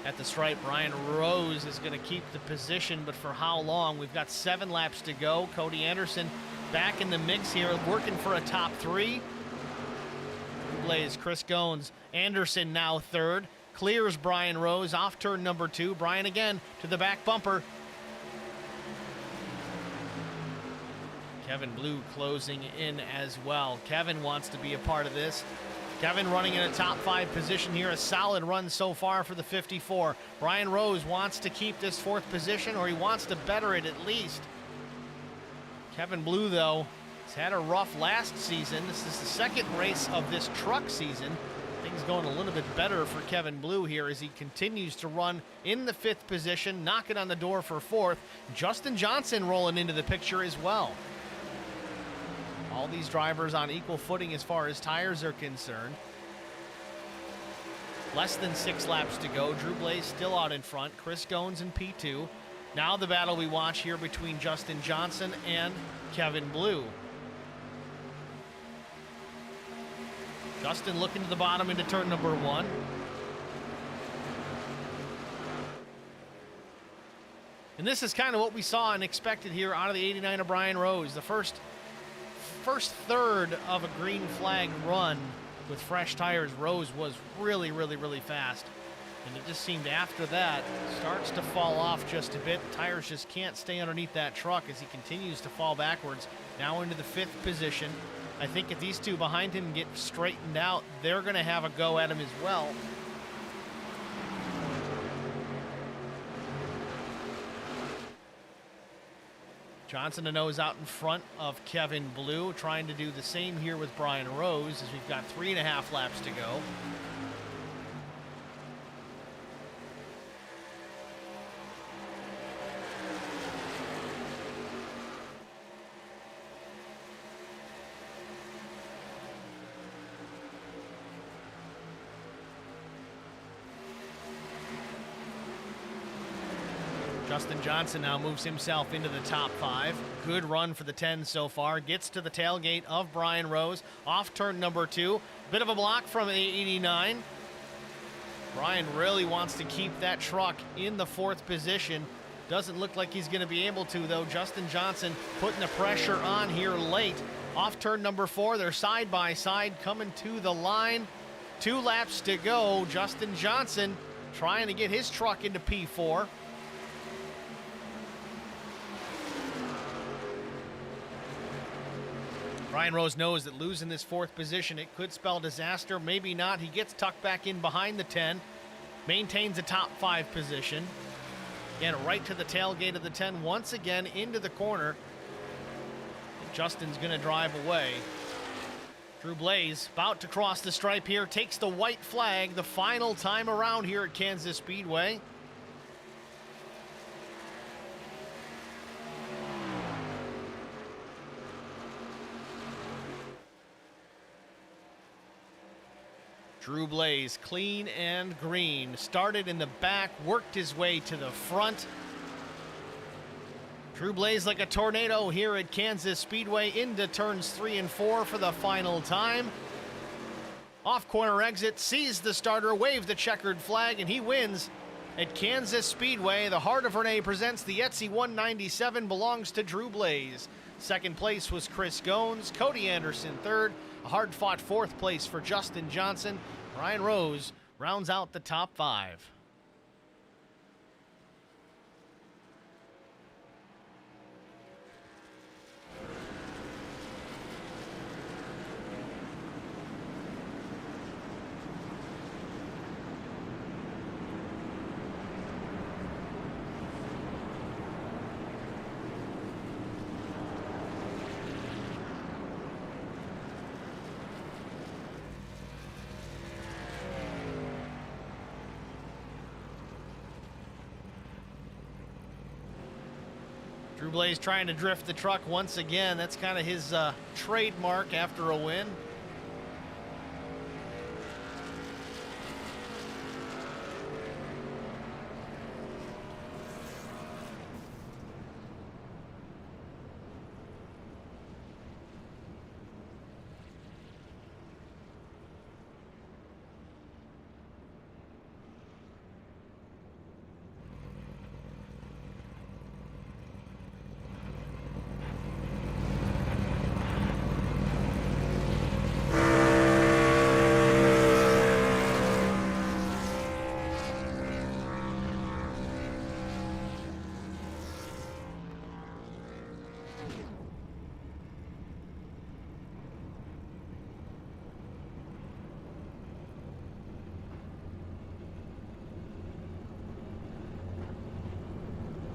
At the stripe, Brian Rose is going to keep the position, but for how long? We've got 7 laps to go. Cody Anderson back in the mix here, working for a top 3. Blaze, Chris Goins, Anderson now 3rd. Clears Brian Rose off turn number 2. Brian again to the back bumper. Kevin Blue closing in as well. Kevin wants to be a part of this. Kevin running in a top 5 position here. A solid run so far for the 54. Brian Rose wants to keep this 4th position, or he wants to better it at least. Kevin Blue, though, has had a rough last season. This is the second race of this truck season. Things going a little bit better for Kevin Blue here as he continues to run in the 5th position, knocking on the door for 4th. Justin Johnson rolling into the picture as well. All these drivers on equal footing as far as tires are concerned. Less than 6 laps to go. Drew Blaze still out in front. Chris Goins in P2. Now the battle we watch here between Justin Johnson and Kevin Blue. Justin looking to the bottom into turn number 1. And this is kind of what we saw and expected here out of the 89 of Brian Rose. The first third of a green flag run with fresh tires, Rose was really fast. And it just seemed after that, starts to fall off just a bit. Tires just can't stay underneath that truck as he continues to fall backwards. Now into the 5th position. I think if these two behind him get straightened out, they're going to have a go at him as well. Johnson to nose out in front of Kevin Blue, trying to do the same here with Brian Rose as we've got 3.5 laps to go. Justin Johnson now moves himself into the top 5. Good run for the 10 so far. Gets to the tailgate of Brian Rose. Off turn number 2. Bit of a block from the 89. Brian really wants to keep that truck in the 4th position. Doesn't look like he's going to be able to, though. Justin Johnson putting the pressure on here late. Off turn number 4. They're side by side coming to the line. 2 laps to go. Justin Johnson trying to get his truck into P4. Brian Rose knows that losing this 4th position, it could spell disaster. Maybe not. He gets tucked back in behind the 10. Maintains a top 5 position. Again, right to the tailgate of the 10. Once again into the corner. And Justin's going to drive away. Drew Blaze about to cross the stripe here. Takes the white flag the final time around here at Kansas Speedway. Drew Blaze, clean and green. Started in the back, worked his way to the front. Drew Blaze like a tornado here at Kansas Speedway into turns 3 and 4 for the final time. Off corner exit, sees the starter, wave the checkered flag, and he wins at Kansas Speedway. The Heart of Renee presents the Etsy 197 belongs to Drew Blaze. Second place was Chris Goins, Cody Anderson third. A hard-fought 4th place for Justin Johnson. Brian Rose rounds out the top 5. Drew Blaze trying to drift the truck once again. That's kind of his trademark after a win.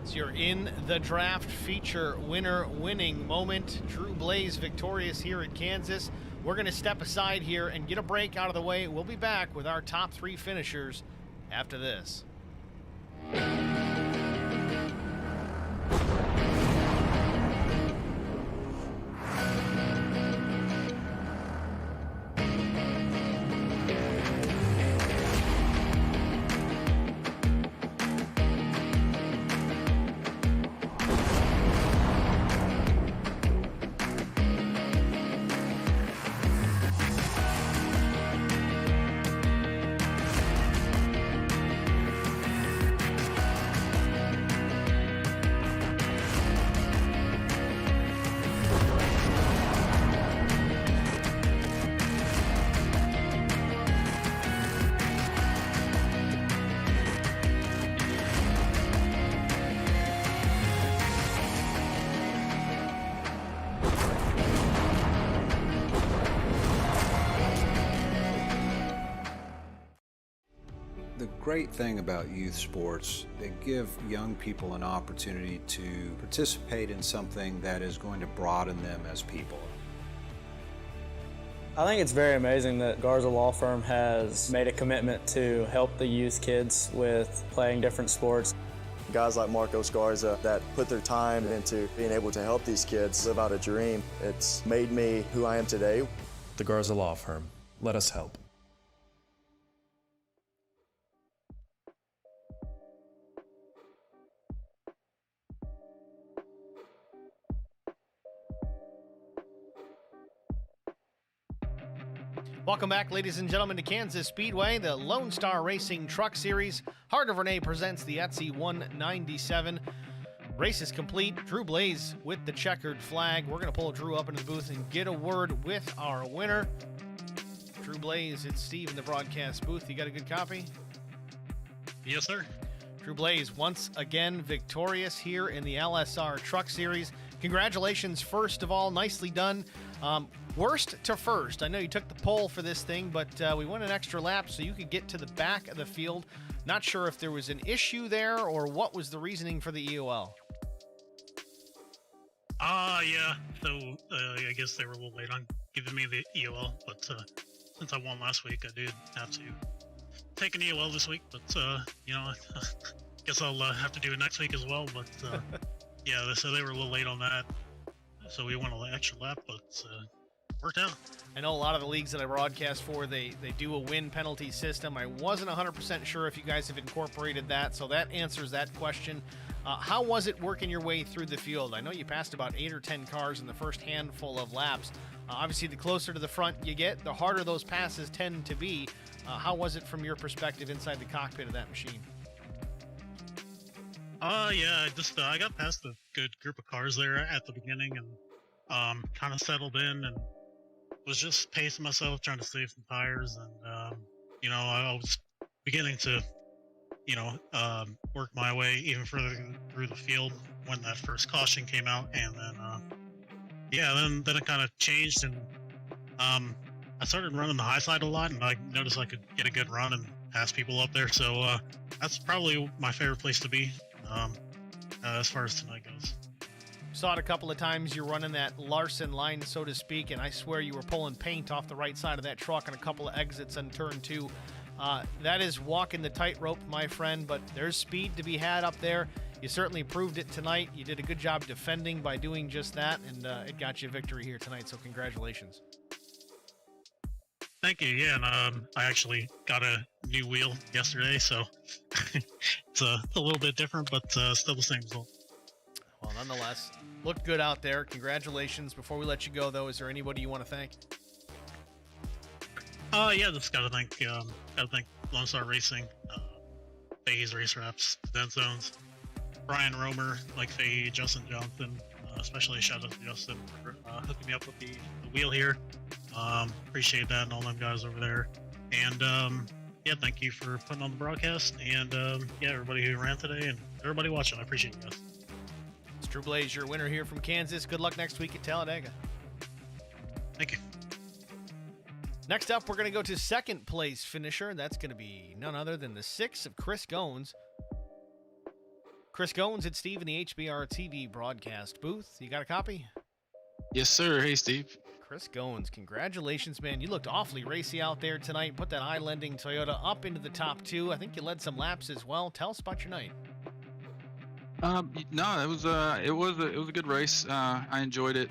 It's your In the Draft feature winner winning moment. Drew Blaze victorious here at Kansas. We're going to step aside here and get a break out of the way. We'll be back with our top 3 finishers after this. The great thing about youth sports, they give young people an opportunity to participate in something that is going to broaden them as people. I think it's very amazing that Garza Law Firm has made a commitment to help the youth kids with playing different sports. Guys like Marcos Garza that put their time into being able to help these kids live out a dream. It's made me who I am today. The Garza Law Firm. Let us help. Welcome back, ladies and gentlemen, to Kansas Speedway, the Lonestar Racing Truck Series. Heart of Renee presents the Etsy 197. Race is complete. Drew Blaze with the checkered flag. We're going to pull Drew up into the booth and get a word with our winner. Drew Blaze, it's Steve in the broadcast booth. You got a good copy? Yes, sir. Drew Blaze, once again victorious here in the LSR Truck Series. Congratulations, first of all. Nicely done. Worst to first. I know you took the pole for this thing, but we went an extra lap so you could get to the back of the field. Not sure if there was an issue there or what was the reasoning for the EOL. Yeah. So I guess they were a little late on giving me the EOL, but since I won last week, I did have to take an EOL this week. But you know, I guess I'll have to do it next week as well. But yeah, so they were a little late on that, so we went an extra lap, but worked out. I know a lot of the leagues that I broadcast for, they do a win penalty system. I wasn't 100% sure if you guys have incorporated that, so that answers that question. How was it working your way through the field? I know you passed about 8 or 10 cars in the first handful of laps. Obviously, the closer to the front you get, the harder those passes tend to be. How was it from your perspective inside the cockpit of that machine? Yeah, I got past a good group of cars there at the beginning and kind of settled in and was just pacing myself, trying to save some tires, and you know, I was beginning to, you know, work my way even further through the field when that first caution came out, and then yeah, then it kind of changed, and I started running the high side a lot, and I noticed I could get a good run and pass people up there, so that's probably my favorite place to be as far as tonight goes. Saw it a couple of times. You're running that Larson line, so to speak, and I swear you were pulling paint off the right side of that truck on a couple of exits on turn 2. That is walking the tightrope, my friend, but there's speed to be had up there. You certainly proved it tonight. You did a good job defending by doing just that, and it got you a victory here tonight, so congratulations. Thank you. Yeah, and I actually got a new wheel yesterday, so it's a little bit different, but still the same result. Well, nonetheless, looked good out there. Congratulations. Before we let you go, though, is there anybody you want to thank? Yeah, just gotta thank Lonestar Racing, Fahey's Race Wraps, Den Zones, Brian Romer, Mike Fahey, Justin Johnson, especially a shout out to Justin for hooking me up with the wheel here. Appreciate that, and all them guys over there. And yeah, thank you for putting on the broadcast, and yeah, everybody who ran today and everybody watching, I appreciate you guys. It's Drew Blaze, your winner here from Kansas. Good luck next week at Talladega. Thank you. Next up, we're going to go to second place finisher. That's going to be none other than the 6 of Chris Goins. Chris Goins, it's Steve in the HBR TV broadcast booth. You got a copy? Yes, sir. Hey, Steve. Chris Goins, congratulations, man. You looked awfully racy out there tonight. Put that high-lending Toyota up into the top 2. I think you led some laps as well. Tell us about your night. No, it was a good race. I enjoyed it.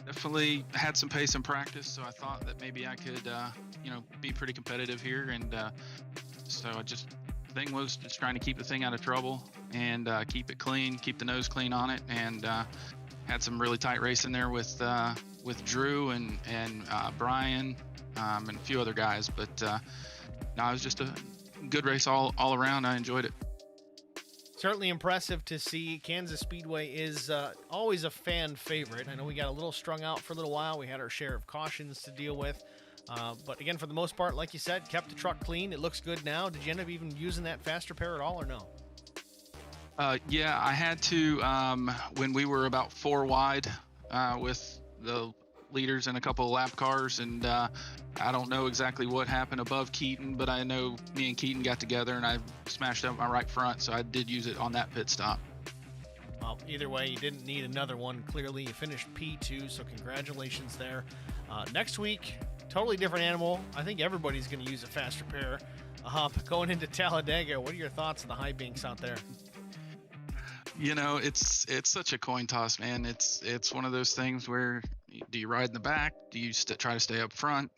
Definitely had some pace in practice, so I thought that maybe I could, be pretty competitive here. And so thing was just trying to keep the thing out of trouble and keep it clean, keep the nose clean on it, and had some really tight racing there with Drew and Brian and a few other guys. But no, it was just a good race all around. I enjoyed it. Certainly impressive to see. Kansas Speedway is always a fan favorite. I know we got a little strung out for a little while. We had our share of cautions to deal with. But again, for the most part, like you said, kept the truck clean. It looks good now. Did you end up even using that faster pair at all or no? Yeah, I had to when we were about 4 wide with the leaders and a couple of lap cars, and I don't know exactly what happened above Keaton, but I know me and Keaton got together and I smashed up my right front, so I did use it on that pit stop. Well, either way, you didn't need another one. Clearly, you finished P2, so congratulations there. Next week, totally different animal. I think everybody's going to use a faster pair. Going into Talladega, what are your thoughts on the high binks out there? You know, it's such a coin toss, man. It's one of those things where do you ride in the back? Do you try to stay up front?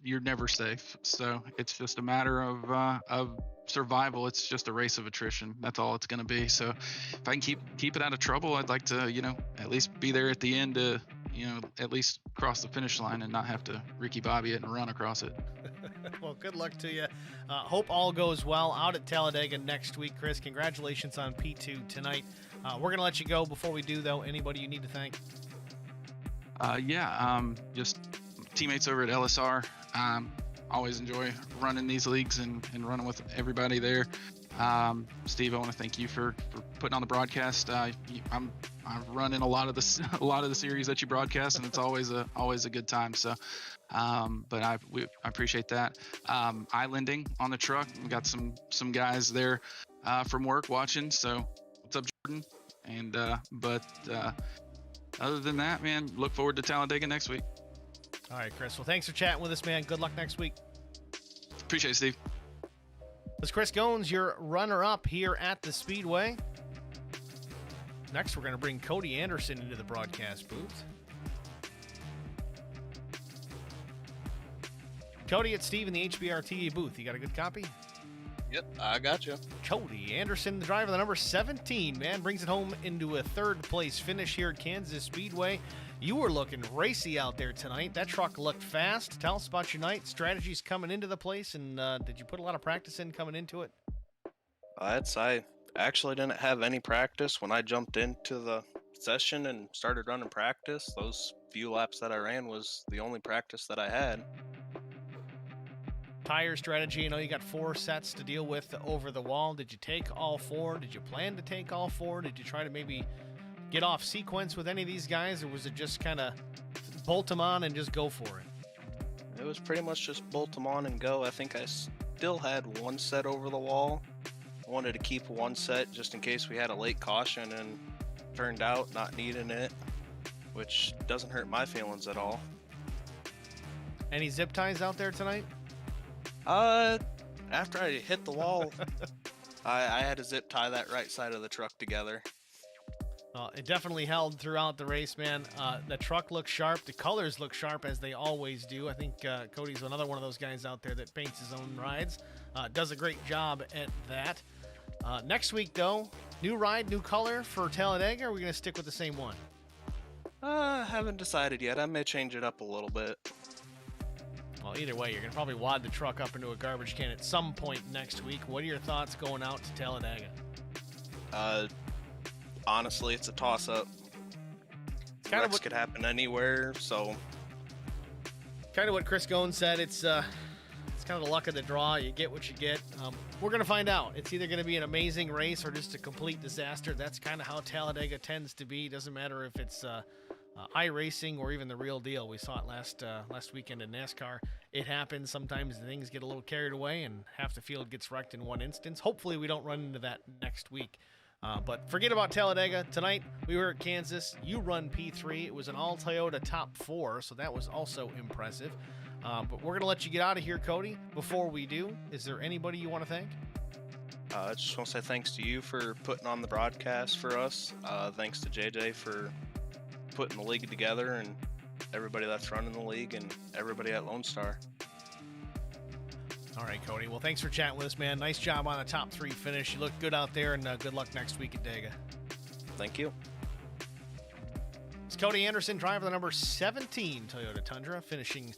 You're never safe. So it's just a matter of survival. It's just a race of attrition. That's all it's going to be. So if I can keep it out of trouble, I'd like to, at least be there at the end to, at least cross the finish line and not have to Ricky Bobby it and run across it. Well, good luck to you. Hope all goes well out at Talladega next week. Chris, congratulations on P2 tonight. We're going to let you go. Before we do, though, anybody you need to thank? Just teammates over at LSR. Always enjoy running these leagues and running with everybody there. Steve, I want to thank you for putting on the broadcast. I've run in a lot of the series that you broadcast, and it's always a good time. So, but I appreciate that. Islanding on the truck. We got some guys there from work watching. So, what's up, Jordan? And other than that, man, look forward to Talladega next week. All right, Chris. Well, thanks for chatting with us, man. Good luck next week. Appreciate it, Steve. This is Chris Goins, your runner-up here at the Speedway. Next, we're going to bring Cody Anderson into the broadcast booth. Cody, it's Steve in the HBR TV booth. You got a good copy? Yep, I got you. Cody Anderson, the driver of the number 17, man, brings it home into a third-place finish here at Kansas Speedway. You were looking racy out there tonight. That truck looked fast. Tell us about your night, strategies coming into the place, and did you put a lot of practice in coming into it? I actually didn't have any practice when I jumped into the session and started running practice. Those few laps that I ran was the only practice that I had. Tire strategy, you got 4 sets to deal with over the wall. Did you take all 4? Did you plan to take all 4? Did you try to maybe get off sequence with any of these guys, or was it just kind of bolt them on and just go for it? It was pretty much just bolt them on and go. I think I still had 1 set over the wall. I wanted to keep 1 set just in case we had a late caution, and turned out not needing it, which doesn't hurt my feelings at all. Any zip ties out there tonight? After I hit the wall, I had to zip tie that right side of the truck together. It definitely held throughout the race, man. The truck looks sharp. The colors look sharp, as they always do. I think Cody's another one of those guys out there that paints his own rides. Does a great job at that. Next week, though, new ride, new color for Talladega, or are we going to stick with the same one? Haven't decided yet. I may change it up a little bit. Well, either way, you're going to probably wad the truck up into a garbage can at some point next week. What are your thoughts going out to Talladega? Honestly, it's a toss-up. Wrecks could happen anywhere, so... Kind of what Chris Goins said. It's kind of the luck of the draw. You get what you get. We're going to find out. It's either going to be an amazing race or just a complete disaster. That's kind of how Talladega tends to be. Doesn't matter if it's iRacing or even the real deal. We saw it last weekend in NASCAR. It happens. Sometimes things get a little carried away and half the field gets wrecked in one instance. Hopefully we don't run into that next week. But forget about Talladega. Tonight, we were at Kansas. You run P3. It was an all-Toyota top 4, so that was also impressive. But we're going to let you get out of here, Cody. Before we do, is there anybody you want to thank? I just want to say thanks to you for putting on the broadcast for us. Thanks to JJ for putting the league together, and everybody that's running the league, and everybody at Lonestar. All right, Cody. Well, thanks for chatting with us, man. Nice job on a top 3 finish. You look good out there, and good luck next week at Dega. Thank you. It's Cody Anderson, driver the number 17 Toyota Tundra, finishing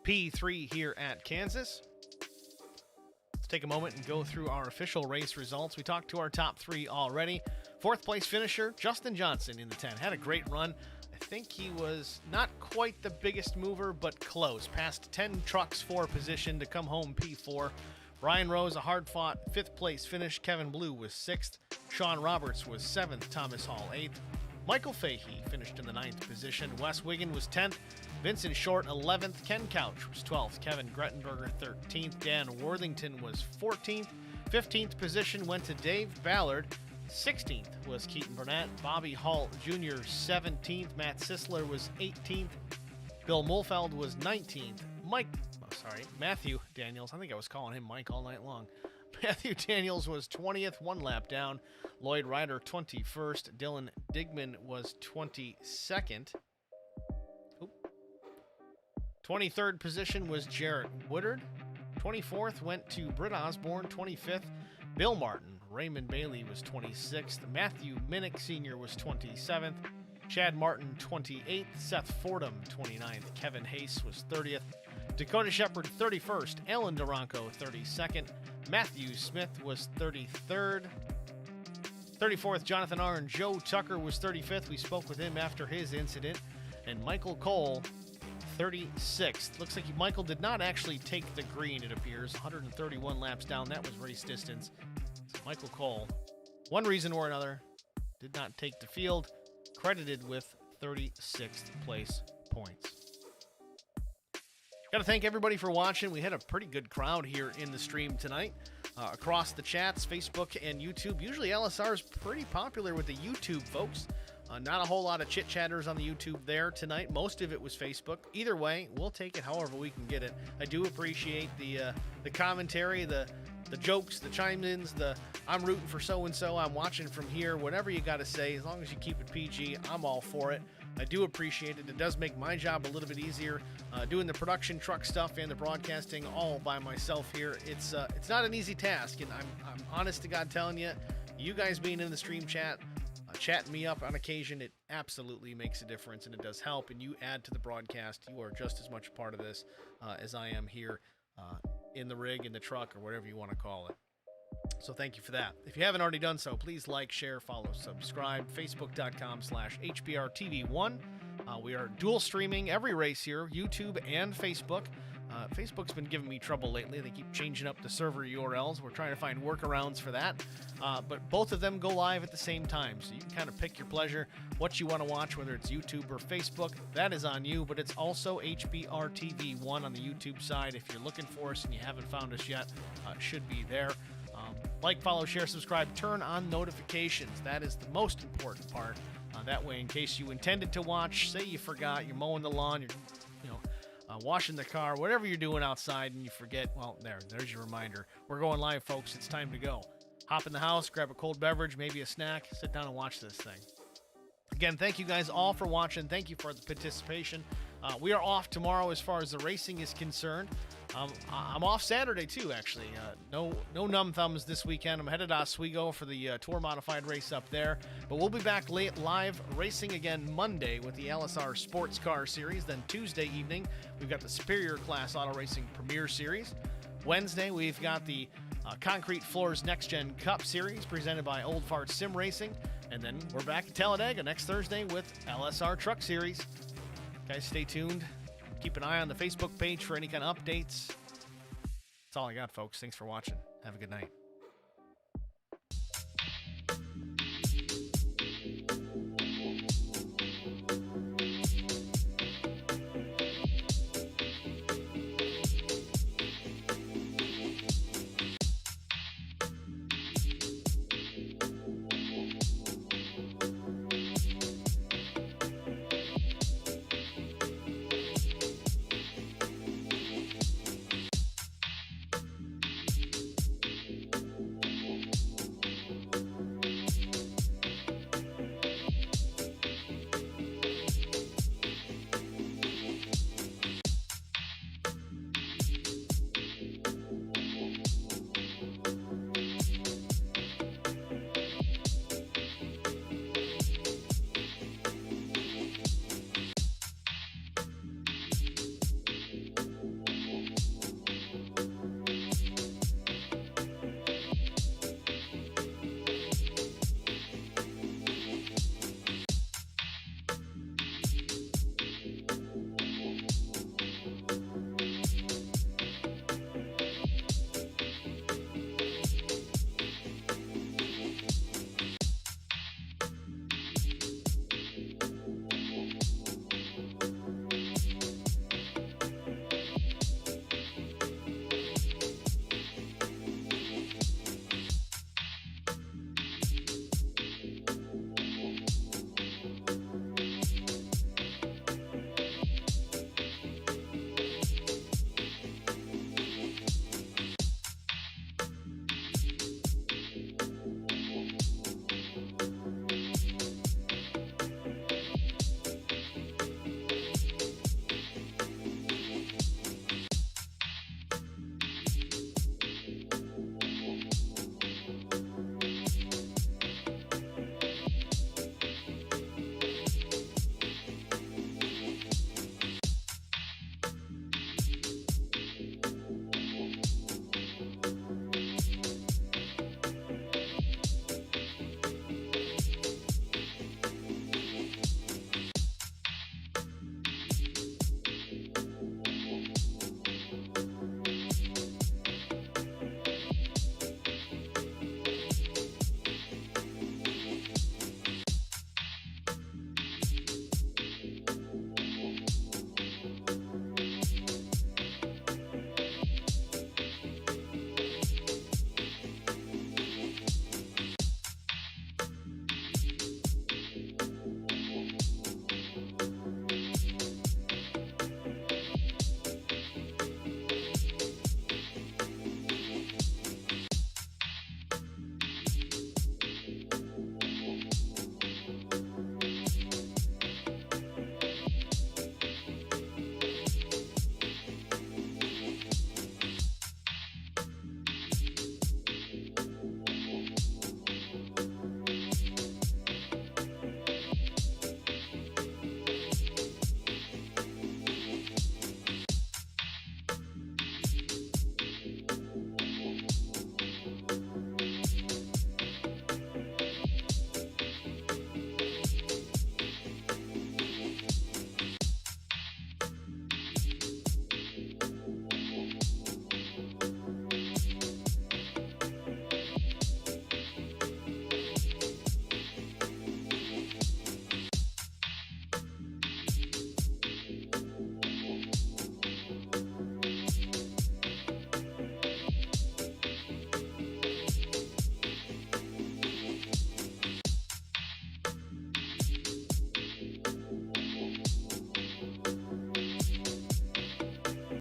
P3 here at Kansas. Let's take a moment and go through our official race results. We talked to our top 3 already. 4th place finisher, Justin Johnson in the 10. Had a great run. I think he was not quite the biggest mover, but close. Passed 10 trucks for position to come home P4. Brian Rose, a hard-fought 5th place finish. Kevin Blue was 6th. Sean Roberts was 7th. Thomas Hall 8th. Michael Fahey finished in the 9th position. Wes Wiggin was 10th. Vincent Short 11th. Ken Couch was 12th. Kevin Grettenberger 13th. Dan Worthington was 14th. 15th position went to Dave Ballard. 16th was Keaton Burnett. Bobby Hall Jr. 17th. Matt Sisler was 18th. Bill Mulfeld was 19th. Matthew Daniels. I think I was calling him Mike all night long. Matthew Daniels was 20th, 1 lap down. Lloyd Ryder 21st. Dylan Digman was 22nd. 23rd position was Jarrett Woodard. 24th went to Britt Osborne. 25th, Bill Martin. Raymond Bailey was 26th. Matthew Minnick Sr. was 27th. Chad Martin 28th. Seth Fordham 29th. Kevin Hayes was 30th. Dakota Shepard 31st. Alan Duranco 32nd. Matthew Smith was 33rd. 34th, Jonathan R. and Joe Tucker was 35th. We spoke with him after his incident. And Michael Cole 36th. Looks like Michael did not actually take the green, it appears. 131 laps down. That was race distance. Michael Cole, one reason or another, did not take the field, credited with 36th place points. Got to thank everybody for watching. We had a pretty good crowd here in the stream tonight. Across the chats, Facebook and YouTube. Usually LSR is pretty popular with the YouTube folks. Not a whole lot of chit-chatters on the YouTube there tonight. Most of it was Facebook. Either way, we'll take it however we can get it. I do appreciate the commentary, the jokes, the chime-ins, the I'm rooting for so-and-so, I'm watching from here, whatever you got to say. As long as you keep it PG, I'm all for it. I do appreciate it. It does make my job a little bit easier doing the production truck stuff and the broadcasting all by myself here. It's not an easy task, and I'm honest to God telling you, you guys being in the stream chat, chatting me up on occasion, it absolutely makes a difference, and it does help, and you add to the broadcast. You are just as much a part of this as I am here in the rig, in the truck, or whatever you want to call it. So thank you for that. If you haven't already done so, please like, share, follow, subscribe. Facebook.com/HBRTV1. We are dual streaming every race here, YouTube and Facebook. Facebook's been giving me trouble lately. They keep changing up the server URLs. We're trying to find workarounds for that. But both of them go live at the same time. So you can kind of pick your pleasure, what you want to watch, whether it's YouTube or Facebook. That is on you, but it's also HBRTV1 on the YouTube side. If you're looking for us and you haven't found us yet, it should be there. Like, follow, share, subscribe, turn on notifications. That is the most important part. That way, in case you intended to watch, say you forgot, you're mowing the lawn, you're washing the car, whatever you're doing outside and you forget, well, there's your reminder. We're going live, folks. It's time to go. Hop in the house, grab a cold beverage, maybe a snack, sit down and watch this thing. Again, thank you guys all for watching. Thank you for the participation. We are off tomorrow as far as the racing is concerned. I'm off Saturday too, actually. No numb thumbs this weekend. I'm headed to Oswego for the Tour Modified race up there. But we'll be back live racing again Monday with the LSR Sports Car Series. Then Tuesday evening, we've got the Superior Class Auto Racing Premier Series. Wednesday, we've got the Concrete Floors Next Gen Cup Series presented by Old Fart Sim Racing. And then we're back at Talladega next Thursday with LSR Truck Series. Guys, stay tuned. Keep an eye on the Facebook page for any kind of updates. That's all I got, folks. Thanks for watching. Have a good night.